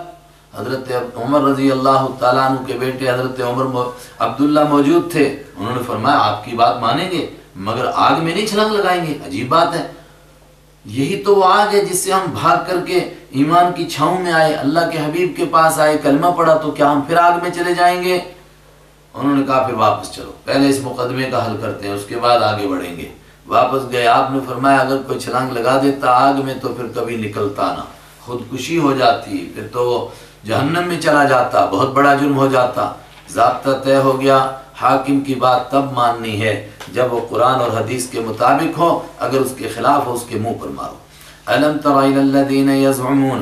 حضرت عمر رضی اللہ تعالیٰ عنہ کے بیٹے حضرت عبداللہ موجود تھے، انہوں نے فرمایا آپ کی بات مانیں گے مگر آگ میں نہیں چھلانگ لگائیں گے، عجیب بات ہے، یہی تو وہ آگ ہے جس سے ہم بھاگ کر کے ایمان کی چھاؤں میں آئے، اللہ کے حبیب کے پاس آئے، کلمہ پڑھا، تو کیا ہم پھر آگ میں چلے جائیں گے؟ انہوں نے کہا پھر واپس چلو، پہلے اس مقدمے کا حل کرتے ہیں، اس کے بعد آگے بڑھیں گے۔ واپس گئے، آپ نے فرمایا اگر کوئی چھلانگ لگا دیتا آگ میں تو پھر کبھی نکلتا نہ، خودکشی ہو جاتی، پھر تو وہ جہنم میں چلا جاتا، بہت بڑا جرم ہو جاتا۔ ضابطہ طے ہو گیا، حاکم کی بات تب ماننی ہے جب وہ قرآن اور حدیث کے مطابق ہو، اگر اس کے خلاف ہو اس کے منہ پر مارو۔ أَلَمْ تَرَ إِلَى الَّذِينَ يَزْعُمُونَ،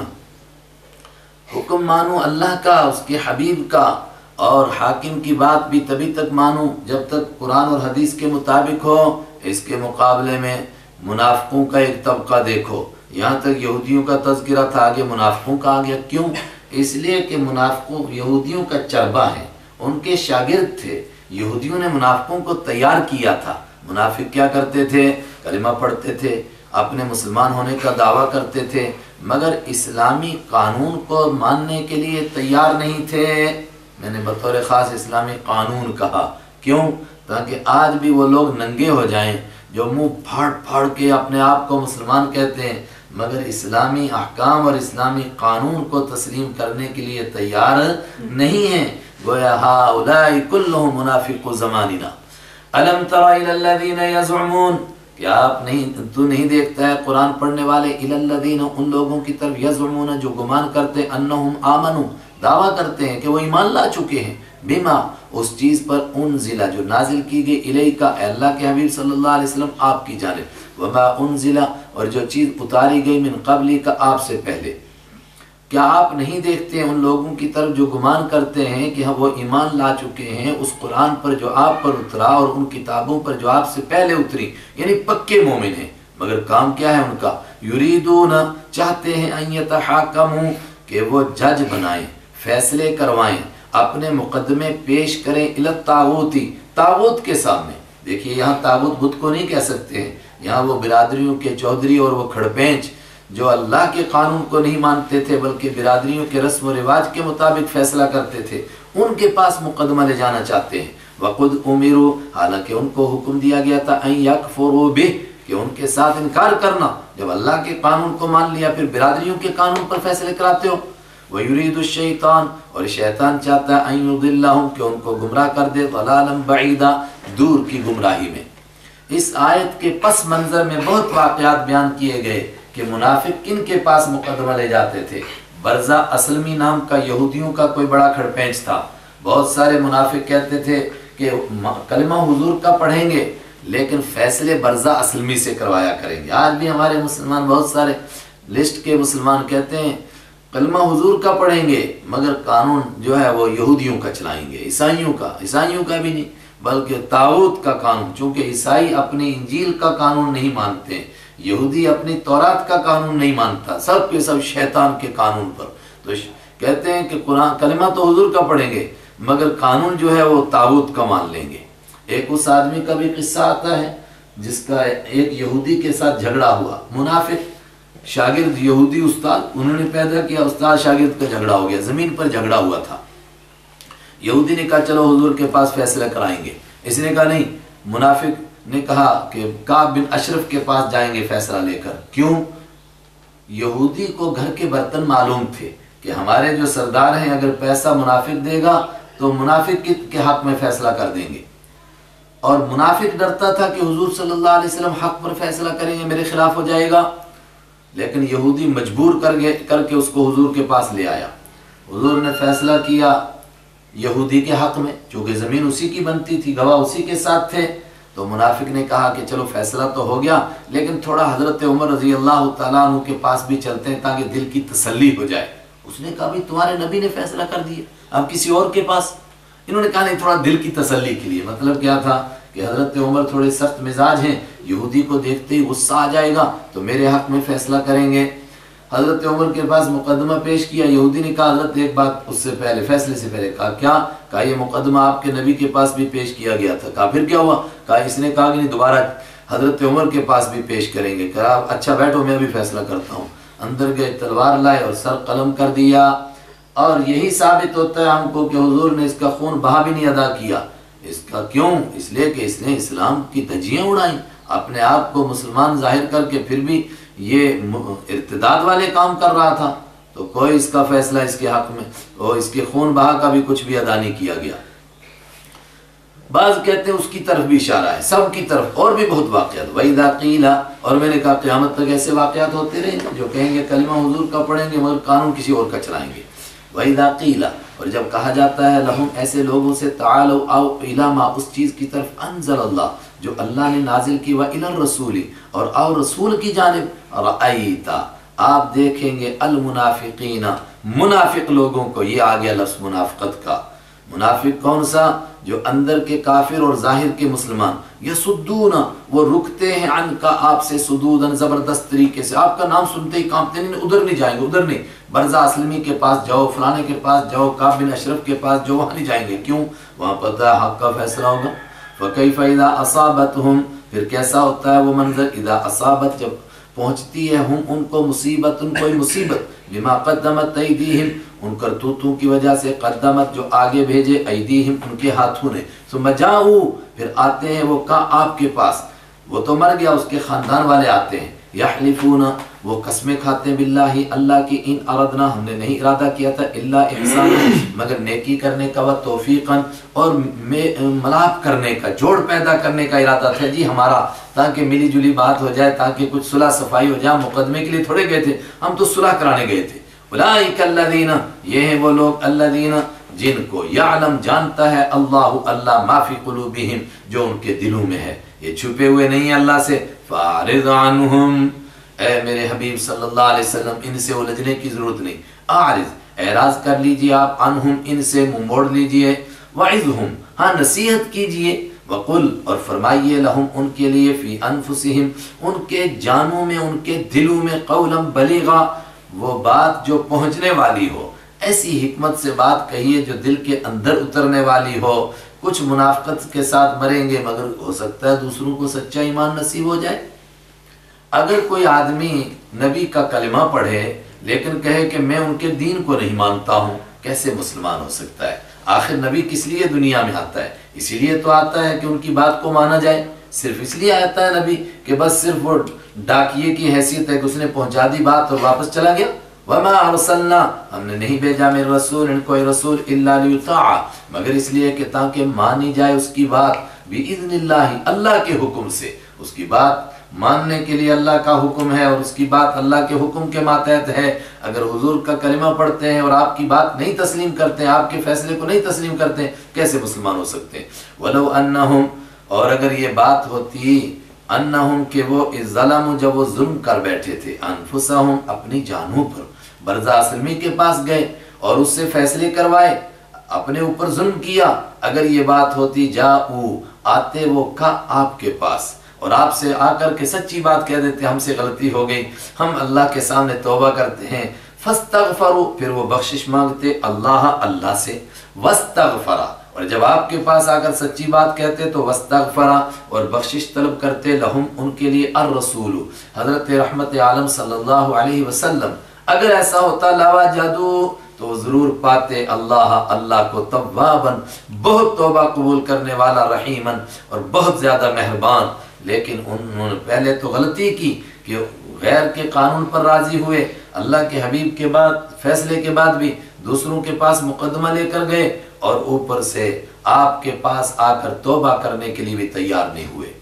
حکم مانو اللہ کا، اس کے حبیب کا، اور حاکم کی بات بھی تبھی تک مانو جب تک قرآن اور حدیث کے مطابق ہو۔ اس کے مقابلے میں منافقوں کا ایک طبقہ دیکھو، یہاں تک یہودیوں کا تذکرہ تھا، آگے منافقوں کا آ گیا، کیوں؟ اس لیے کہ منافقوں یہودیوں کا چربہ ہے، ان کے شاگرد تھے، یہودیوں نے منافقوں کو تیار کیا تھا۔ منافق کیا کرتے تھے؟ کلمہ پڑھتے تھے، اپنے مسلمان ہونے کا دعویٰ کرتے تھے، مگر اسلامی قانون کو ماننے کے لیے تیار نہیں تھے۔ میں نے بطور خاص اسلامی قانون کہا، کیوں؟ تاکہ آج بھی وہ لوگ ننگے ہو جائیں جو منہ پھاڑ پھاڑ کے اپنے آپ کو مسلمان کہتے ہیں، مگر اسلامی احکام اور اسلامی قانون کو تسلیم کرنے کے لیے تیار نہیں ہیں۔ گویا ہؤلاء کلهم منافق زماننا۔ الم تر الی الذین یزعمون، کیا تو نہیں دیکھتا ہے قرآن پڑھنے والے، الی الذین، ان لوگوں کی طرف، یزعمون، جو گمان کرتے، انہم آمنوا، دعویٰ کرتے ہیں کہ وہ ایمان لا چکے ہیں، بما، اس چیز پر، انزل، جو نازل کی گئی، الیک، اے اللہ کے حبیب صلی اللہ علیہ وسلم، آپ کی جانب، وما انزل، اور جو چیز اتاری گئی، من قبلی، کا آپ سے پہلے۔ کیا آپ نہیں دیکھتے ان لوگوں کی طرف جو گمان کرتے ہیں کہ وہ ایمان لا چکے ہیں اس قرآن پر جو آپ پر اترا اور ان کتابوں پر جو آپ سے پہلے اتری، یعنی پکے مومن ہیں، مگر کام کیا ہے ان کا؟ یریدون، چاہتے ہیں، ان یتحاکموا، کہ وہ جج بنائیں، فیصلے کروائیں، اپنے مقدمے پیش کریں، الی الطاغوت، طاغوت کے سامنے۔ دیکھیے یہاں طاغوت بت کو نہیں کہہ سکتے ہیں، یہاں وہ برادریوں کے چودھری اور وہ کھڑپینچ جو اللہ کے قانون کو نہیں مانتے تھے بلکہ برادریوں کے رسم و رواج کے مطابق فیصلہ کرتے تھے، ان کے پاس مقدمہ لے جانا چاہتے ہیں۔ وقد امروا، حالانکہ ان کو حکم دیا گیا تھا ان یکفروا بہ، کہ ان کے ساتھ انکار کرنا۔ جب اللہ کے قانون کو مان لیا پھر برادریوں کے قانون پر فیصلے کراتے ہو۔ وَيُرِيدُ الشَّيْطَانُ، اور شیطان چاہتا ہے ان یضلہم، کہ ان کو گمراہ کر دے، ضلالا بعیدا، دور کی گمراہی میں۔ اس آیت کے پس منظر میں بہت واقعات بیان کیے گئے کہ منافق کن کے پاس مقدمہ لے جاتے تھے۔ برزہ اسلمی نام کا یہودیوں کا کوئی بڑا کھڑپینچ تھا۔ بہت سارے منافق کہتے تھے کہ کلمہ حضور کا پڑھیں گے لیکن فیصلے برزہ اسلمی سے کروایا کریں گے۔ آج بھی ہمارے مسلمان بہت سارے لسٹ کے مسلمان کہتے ہیں کلمہ حضور کا پڑھیں گے مگر قانون جو ہے وہ یہودیوں کا چلائیں گے، عیسائیوں کا بھی نہیں بلکہ طاغوت کا قانون، چونکہ عیسائی اپنی انجیل کا قانون نہیں مانتے ہیں، یہودی اپنی تورات کا قانون نہیں مانتا، سب کے سب شیطان کے قانون پر۔ تو کہتے ہیں کہ قرآن کلمہ تو حضور کا پڑھیں گے مگر قانون جو ہے وہ طاغوت کا مان لیں گے۔ ایک اس آدمی کا بھی قصہ آتا ہے جس کا ایک یہودی کے ساتھ جھگڑا ہوا، منافق شاگرد یہودی استاد انہوں نے پیدا کیا، استاد شاگرد کا جھگڑا ہو گیا، زمین پر جھگڑا ہوا تھا۔ یہودی نے کہا چلو حضور کے پاس فیصلہ کرائیں گے، اس نے کہا نہیں، منافق نے کہا کہ کعب بن اشرف کے پاس جائیں گے فیصلہ لے کر۔ کیوں؟ یہودی کو گھر کے برتن معلوم تھے کہ ہمارے جو سردار ہیں اگر پیسہ منافق دے گا تو منافق کے حق میں فیصلہ کر دیں گے، اور منافق ڈرتا تھا کہ حضور صلی اللہ علیہ وسلم حق پر فیصلہ کریں گے میرے خلاف ہو جائے گا، لیکن یہودی مجبور کر کے اس کو حضور کے پاس لے آیا۔ حضور نے فیصلہ کیا یہودی کے حق میں، چونکہ زمین اسی کی بنتی تھی، گواہ اسی کے ساتھ تھے، تو منافق نے کہا کہ چلو فیصلہ تو ہو گیا لیکن تھوڑا حضرت عمر رضی اللہ تعالیٰ عنہ کے پاس بھی چلتے ہیں تاکہ دل کی تسلی ہو جائے۔ اس نے کہا بھی تمہارے نبی نے فیصلہ کر دیا، اب کسی اور کے پاس؟ انہوں نے کہا نہیں، تھوڑا دل کی تسلی کے لیے۔ مطلب کیا تھا کہ حضرت عمر تھوڑے سخت مزاج ہیں، یہودی کو دیکھتے ہی غصہ آ جائے گا تو میرے حق میں فیصلہ کریں گے۔ حضرت عمر کے پاس مقدمہ پیش کیا، یہودی نے کہا حضرت ایک بات اس سے پہلے، فیصلے سے پہلے۔ کہا کیا؟ کہا یہ مقدمہ آپ کے نبی کے پاس بھی پیش کیا گیا تھا۔ کہا پھر کیا ہوا؟ کہا اس نے کہا کہ نہیں، دوبارہ حضرت عمر کے پاس بھی پیش کریں گے۔ کہا اچھا بیٹھو میں بھی فیصلہ کرتا ہوں۔ اندر گئے، تلوار لائے اور سر قلم کر دیا، اور یہی ثابت ہوتا ہے ہم کو کہ حضور نے اس کا خون بہا بھی نہیں ادا کیا۔ اس کا کیوں؟ اس لیے کہ اس نے اسلام کی دھجیاں اڑائیں، اپنے آپ کو مسلمان ظاہر کر کے پھر بھی یہ ارتداد والے کام کر رہا تھا، تو کوئی اس کا فیصلہ اس کے حق میں اور اس کے خون بہا کا بھی کچھ بھی ادا نہیں کیا گیا۔ بعض کہتے ہیں اس کی طرف بھی اشارہ ہے، سب کی طرف، اور بھی بہت واقعات۔ وَإِذَا قِيلَ، اور میں نے کہا قیامت تک ایسے واقعات ہوتے رہیں گے جو کہیں گے کلمہ حضور کا پڑھیں گے مگر قانون کسی اور کا چلائیں گے۔ وَإِذَا قِيلَ، اور جب کہا جاتا ہے لہم، ایسے لوگوں سے، تعالوا، آؤ، اِلیٰ مَا، اس چیز کی طرف، انزل اللہ، جو اللہ نے نازل کی، وَإِلَى الرَّسُولِ، اور آؤ رسول کی جانب، رَأَيْتَ، آپ دیکھیں گے، المنافقین، منافق لوگوں کو، یہ آ گیا لفظ منافقت کا۔ منافق کون سا؟ جو اندر کے کافر اور ظاہر کے مسلمان، یصدون، وہ رکتے ہیں، عن کا، آپ سے، صدودن، زبردست طریقے سے، آپ کا نام سنتے ہی کانپتے، نہیں ادھر نہیں جائیں گے، ادھر نہیں، برزہ اسلمی کے پاس جاؤ، فلانے کے پاس جاؤ، کعب بن اشرف کے پاس جو، وہاں نہیں جائیں گے۔ کیوں؟ وہاں پتہ ہے حق کا فیصلہ ہوگا۔ فَكَيْفَ إِذَا أَصَابَتْهُمْ، پھر کیسا ہوتا ہے وہ منظر، اذا اصابت، جب پہنچتی ہے، ہم ان کو مصیبت، ان کوئی مصیبت، بما قدمت ایدیہم، ان کرتوتوں کی وجہ سے، قدمت، جو آگے بھیجے، ایدیہم، ان کے ہاتھوں نے، ثم جاؤ، پھر آتے ہیں وہ کا آپ کے پاس، وہ تو مر گیا، اس کے خاندان والے آتے ہیں، یحلفون، وہ قسمیں کھاتے ہیں، باللہ، اللہ کی، ان اردنا، ہم نے نہیں ارادہ کیا تھا، الا احسان، مگر نیکی کرنے کا، و توفیقا، اور ملاپ کرنے کا، جوڑ پیدا کرنے کا ارادہ تھا جی ہمارا، تاکہ ملی جلی بات ہو جائے، تاکہ کچھ صلح صفائی ہو جائے، مقدمے کے لیے تھوڑے گئے تھے، ہم تو صلح کرانے گئے تھے۔ اولئک الذین، یہ ہیں وہ لوگ، الذین، جن کو، یعلم، جانتا ہے، اللہ ما فی قلوبہم، جو ان کے دلوں میں ہے، یہ چھپے ہوئے نہیں ہیں اللہ سے۔ فاعرض عنہم، اے میرے حبیب صلی اللہ علیہ وسلم، ان سے الجھنے کی ضرورت نہیں، اعرض، اعراض کر لیجئے آپ، عنہم، ان سے منہ موڑ لیجئے، وعظہم، ہاں نصیحت کیجئے، وقل، اور فرمائیے، لہم، ان کے لیے، فی انفسہم، ان کے جانوں میں، ان کے دلوں میں، قولا بلیغا، وہ بات جو پہنچنے والی ہو، ایسی حکمت سے بات کہیے جو دل کے اندر اترنے والی ہو۔ کچھ منافقت کے ساتھ مریں گے مگر ہو سکتا ہے دوسروں کو سچا ایمان نصیب ہو جائے۔ اگر کوئی آدمی نبی کا کلمہ پڑھے لیکن کہے کہ میں ان کے دین کو نہیں مانتا ہوں، کیسے مسلمان ہو سکتا ہے؟ آخر نبی کس لیے دنیا میں آتا ہے؟ اسی لیے تو آتا ہے کہ ان کی بات کو مانا جائے، صرف اس لیے آتا ہے نبی کہ بس صرف وہ ڈاکیے کی حیثیت ہے کہ اس نے پہنچا دی بات اور واپس چلا گیا۔ وما ارسلنا، ہم نے نہیں بھیجا میرے رسول ان کوئی رسول الا لیطاع، مگر اس لیے کہ تاکہ مانی جائے اس کی بات باذن اللہ، اللہ کے حکم سے۔ اس کی بات ماننے کے لیے اللہ کا حکم ہے اور اس کی بات اللہ کے حکم کے ماتحت ہے۔ اگر حضور کا کلمہ پڑھتے ہیں اور آپ کی بات نہیں تسلیم کرتے ہیں، آپ کے فیصلے کو نہیں تسلیم کرتے ہیں، کیسے مسلمان ہو سکتے ہیں؟ وَلَوْ أَنَّهُمْ، اور اگر یہ بات ہوتی انہم کہ وہ ظلم، جب وہ ظلم کر بیٹھے تھے، انفسہم اپنی جانوں پر، برزا اسلمی کے پاس گئے اور اس سے فیصلے کروائے، اپنے اوپر ظلم کیا، اگر یہ بات ہوتی جاؤ آتے وہ کا آپ کے پاس اور آپ سے آ کر کے سچی بات کہہ دیتے ہم سے غلطی ہو گئی، ہم اللہ کے سامنے توبہ کرتے ہیں، فاستغفروا، پھر وہ بخشش مانگتے اللہ سے، واستغفرا، اور جب آپ کے پاس آ کر سچی بات کہتے تو واستغفرا، اور بخشش طلب کرتے لہم ان کے لیے الرسول، حضرت رحمت عالم صلی اللہ علیہ وسلم، اگر ایسا ہوتا لوجدوا، تو ضرور پاتے اللہ کو توابا، بہت توبہ قبول کرنے والا، رحیما، اور بہت زیادہ مہربان۔ لیکن انہوں نے پہلے تو غلطی کی کہ غیر کے قانون پر راضی ہوئے، اللہ کے حبیب کے بعد فیصلے کے بعد بھی دوسروں کے پاس مقدمہ لے کر گئے، اور اوپر سے آپ کے پاس آ کر توبہ کرنے کے لیے بھی تیار نہیں ہوئے۔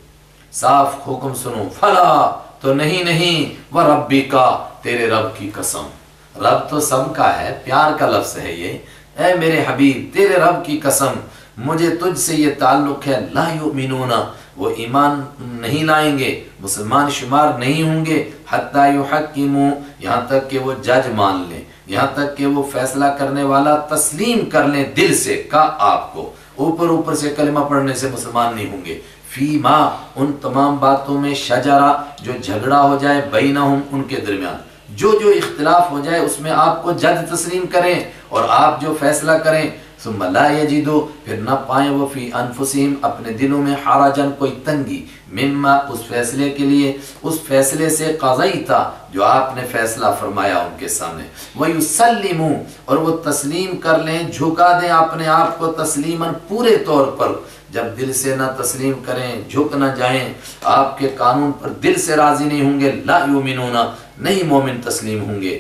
صاف حکم سنو، فلا، تو نہیں، وربک، تیرے رب کی قسم، رب تو سب کا ہے، پیار کا لفظ ہے یہ، اے میرے حبیب تیرے رب کی قسم، مجھے تجھ سے یہ تعلق ہے، لا یؤمنون، وہ ایمان نہیں لائیں گے، مسلمان شمار نہیں ہوں گے، حتی یحکموا، یہاں تک کہ وہ جج مان لیں، یہاں تک کہ وہ فیصلہ کرنے والا تسلیم کر لیں دل سے، کا آپ کو، اوپر سے کلمہ پڑھنے سے مسلمان نہیں ہوں گے، فیما، ان تمام باتوں میں، شجرہ، جو جھگڑا ہو جائے، بینہم، ان کے درمیان، جو اختلاف ہو جائے اس میں آپ کو جج تسلیم کریں اور آپ جو فیصلہ کریں، ثم لا یجدوا، پھر نہ پائیں وہ فی انفسہم، اپنے دلوں میں، حرجن، کوئی تنگی، مما، اس فیصلے کے لیے، اس فیصلے سے، قضیتا، جو آپ نے فیصلہ فرمایا ان کے سامنے، ویسلموا، اور وہ تسلیم کر لیں، جھکا دیں اپنے آپ کو تسلیماً، پورے طور پر، جب دل سے نہ تسلیم کریں، جھک نہ جائیں، آپ کے قانون پر دل سے راضی نہیں ہوں گے، لا یؤمنون، نہیں مومن تسلیم ہوں گے۔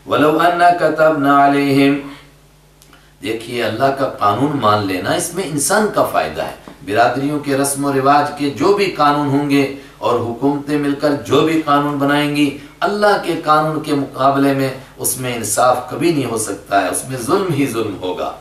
وَلَوْ أَنَّا كَتَبْنَا عَلَيْهِمْ، دیکھیے اللہ کا قانون مان لینا، اس میں انسان کا فائدہ ہے، برادریوں کے رسم و رواج کے جو بھی قانون ہوں گے اور حکومتیں مل کر جو بھی قانون بنائیں گی، اللہ کے قانون کے مقابلے میں اس میں انصاف کبھی نہیں ہو سکتا ہے، اس میں ظلم ہی ظلم ہوگا۔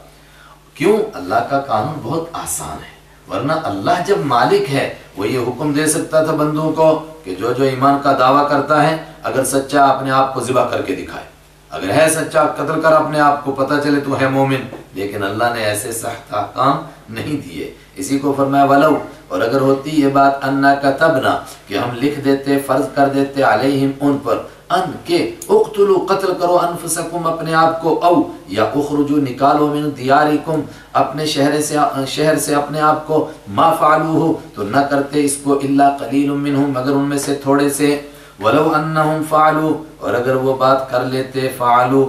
کیوں؟ اللہ کا قانون بہت آسان ہے، ورنہ اللہ جب مالک ہے وہ یہ حکم دے سکتا تھا بندوں کو کہ جو ایمان کا دعویٰ کرتا ہے، اگر سچا اپنے آپ کو ذبح کر کے دکھائے، اگر ہے سچا قتل کر اپنے آپ کو، پتہ چلے تو ہے مومن، لیکن اللہ نے ایسے سخت احکام نہیں دیے۔ اسی کو فرمایا ولو، اور اگر ہوتی یہ بات انا کتبنا، کہ ہم لکھ دیتے، فرض کر دیتے، علیہم، ان پر، ان کے، اقتلوا، قتل کرو، انفسکم، اپنے آپ کو، او، یا اخرجوا، نکالو، من دیارکم، اپنے شہر سے اپنے آپ کو، ما فعلوہ، تو نہ کرتے اس کو، الا قلیل منہم، مگر ان میں سے تھوڑے سے، ولو انہم فعلوا، اور اگر وہ بات کر لیتے، فعلوا،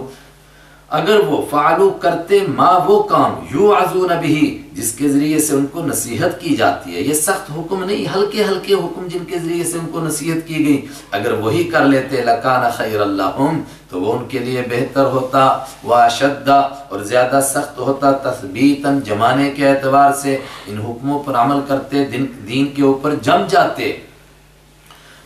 اگر وہ فعلوا کرتے، ما، وہ کام، یوعظون بہ، جس کے ذریعے سے ان کو نصیحت کی جاتی ہے، یہ سخت حکم نہیں، ہلکے ہلکے حکم جن کے ذریعے سے ان کو نصیحت کی گئی، اگر وہی کر لیتے، لکان خیر لہم، تو وہ ان کے لیے بہتر ہوتا، واشد، اور زیادہ سخت ہوتا، تثبیتاً، جمانے کے اعتبار سے، ان حکموں پر عمل کرتے، دین کے اوپر جم جاتے۔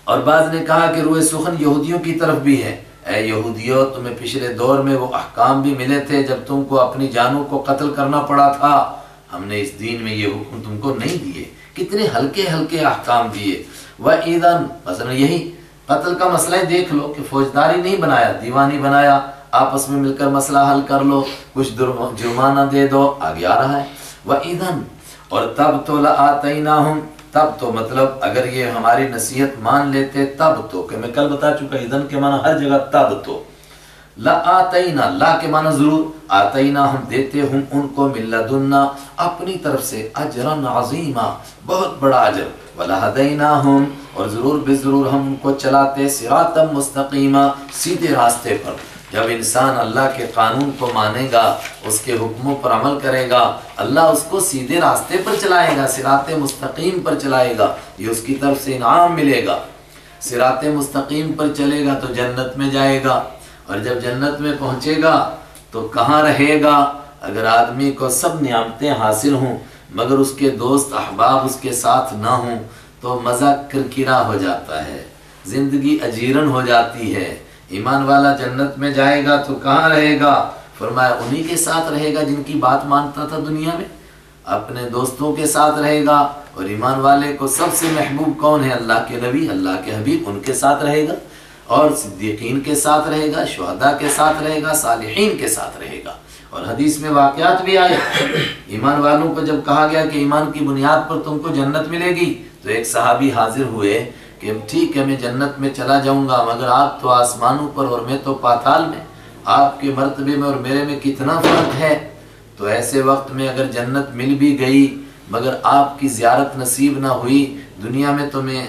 اور بعض نے کہا کہ روح سخن یہودیوں کی طرف بھی ہے، اے یہودیوں، تمہیں پچھلے دور میں وہ احکام بھی ملے تھے جب تم کو اپنی جانوں کو قتل کرنا پڑا تھا، ہم نے اس دین میں یہ حکم تم کو نہیں دیے، کتنے ہلکے ہلکے احکام دیے۔ وَإِذًا، مثلا یہی قتل کا مسئلہ دیکھ لو کہ فوجداری نہیں بنایا، دیوانی بنایا، آپس میں مل کر مسئلہ حل کر لو، کچھ جرمانہ دے دو، آگے آ رہا ہے۔ وَإِذًا، اور تب تو لَآتَيْنَاهُمْ، تب تو مطلب اگر یہ ہماری نصیحت مان لیتے، تب تو، کہ میں کل بتا چکا، اذن کے معنی ہر جگہ تب تو، لآتینا، لا کے معنی ضرور، آتینا، ہم دیتے، ہم ان کو، من لدنا، اپنی طرف سے، اجرا عظیما، بہت بڑا اجر، ولہدیناہم، اور ضرور بے ضرور ہم ان کو چلاتے، صراطا مستقیما، سیدھے راستے پر، جب انسان اللہ کے قانون کو مانے گا، اس کے حکموں پر عمل کرے گا، اللہ اس کو سیدھے راستے پر چلائے گا، صراط مستقیم پر چلائے گا، یہ اس کی طرف سے انعام ملے گا۔ صراط مستقیم پر چلے گا تو جنت میں جائے گا، اور جب جنت میں پہنچے گا تو کہاں رہے گا؟ اگر آدمی کو سب نعمتیں حاصل ہوں مگر اس کے دوست احباب اس کے ساتھ نہ ہوں تو مزہ کرکرا ہو جاتا ہے، زندگی اجیرن ہو جاتی ہے۔ ایمان والا جنت میں جائے گا تو کہاں رہے گا؟ فرمایا انہی کے ساتھ رہے گا جن کی بات مانتا تھا دنیا میں، اپنے دوستوں کے ساتھ رہے گا۔ اور ایمان والے کو سب سے محبوب کون ہے؟ اللہ کے نبی، اللہ کے حبیب، ان کے ساتھ رہے گا، اور صدیقین کے ساتھ رہے گا، شہداء کے ساتھ رہے گا، صالحین کے ساتھ رہے گا۔ اور حدیث میں واقعات بھی آئے، ایمان والوں کو جب کہا گیا کہ ایمان کی بنیاد پر تم کو جنت ملے گی تو ایک صحابی حاضر ہوئے کہ ٹھیک ہے میں جنت میں چلا جاؤں گا، مگر آپ تو آسمانوں پر اور میں تو پاتال میں، آپ کے مرتبے میں اور میرے میں کتنا فرق ہے۔ تو ایسے وقت میں اگر جنت مل بھی گئی مگر آپ کی زیارت نصیب نہ ہوئی، دنیا میں تو میں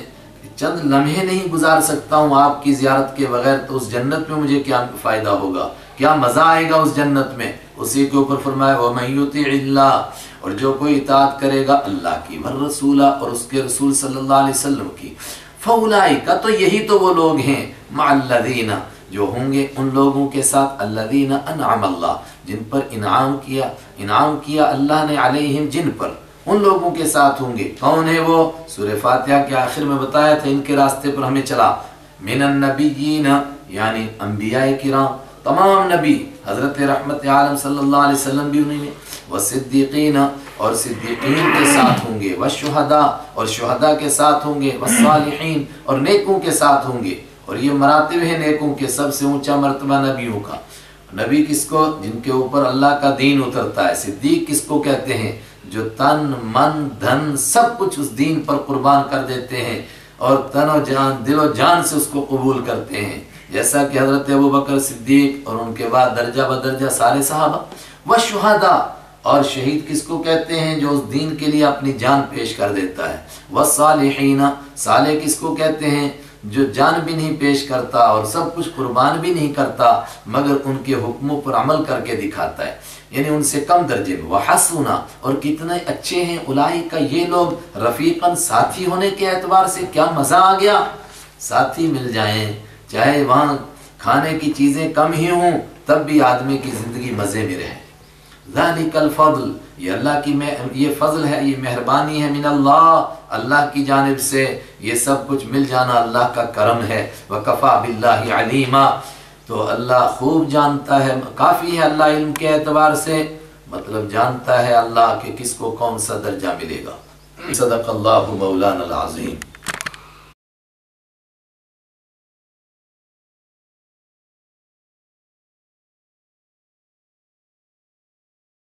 چند لمحے نہیں گزار سکتا ہوں آپ کی زیارت کے بغیر، تو اس جنت میں مجھے کیا فائدہ ہوگا، کیا مزہ آئے گا اس جنت میں؟ اسی کے اوپر فرمایا وَمَن يُطِعِ اللَّهَ، اور جو کوئی اطاعت کرے گا اللہ کی، وَالرَّسُولَ، اور اس کے رسول صلی اللہ علیہ وسلم کی، فَأُولَٰئِکَ، تو یہی تو وہ لوگ ہیں، مَعَ الَّذِينَ، جو ہوں گے ان لوگوں کے ساتھ، الَّذِينَ أَنْعَمَ اللَّهُ، جن پر انعام کیا اللہ نے، علیہم، جن پر، ان لوگوں کے ساتھ ہوں گے۔ کون ہے وہ؟ سورہ فاتحہ کے آخر میں بتایا تھا، ان کے راستے پر ہمیں چلا، من النبیین، یعنی انبیاء کرام، تمام نبی، حضرت رحمت عالم صلی اللہ علیہ وسلم بھی انہیں میں، والصدیقین، اور صدیقین کے ساتھ ہوں گے، والشہداء، اور شہداء کے ساتھ ہوں گے، والصالحین، اور نیکوں کے ساتھ ہوں گے۔ اور یہ مراتب ہے نیکوں کے، سب سے اونچا مرتبہ نبیوں کا۔ نبی کس کو؟ جن کے اوپر اللہ کا دین اترتا ہے۔ صدیق کس کو کہتے ہیں؟ جو تن من دھن سب کچھ اس دین پر قربان کر دیتے ہیں اور تن و جان، دل و جان سے اس کو قبول کرتے ہیں، جیسا کہ حضرت ابوبکر صدیق اور ان کے بعد درجہ بدرجہ سارے صحابہ۔ والشہداء، اور شہید کس کو کہتے ہیں؟ جو اس دین کے لیے اپنی جان پیش کر دیتا ہے۔ والصالحین، صالح کس کو کہتے ہیں؟ جو جان بھی نہیں پیش کرتا اور سب کچھ قربان بھی نہیں کرتا مگر ان کے حکموں پر عمل کر کے دکھاتا ہے، یعنی ان سے کم درجے میں۔ وحسنا، اور کتنے اچھے ہیں، اولئک، یہ لوگ، رفیقاً، ساتھی ہونے کے اعتبار سے کیا مزہ آ گیا، ساتھی مل جائیں، چاہے وہاں کھانے کی چیزیں کم ہی ہوں تب بھی آدمی کی زندگی مزے میں رہے۔ ذالک الفضل، یہ اللہ کی یہ فضل ہے، یہ مہربانی ہے، من اللہ، اللہ کی جانب سے یہ سب کچھ مل جانا اللہ کا کرم ہے۔ وکفا باللہ علیما، تو اللہ خوب جانتا ہے، کافی ہے اللہ علم کے اعتبار سے، مطلب جانتا ہے اللہ کہ کس کو کون سا درجہ ملے گا۔ صدق اللہ مولانا العظیم۔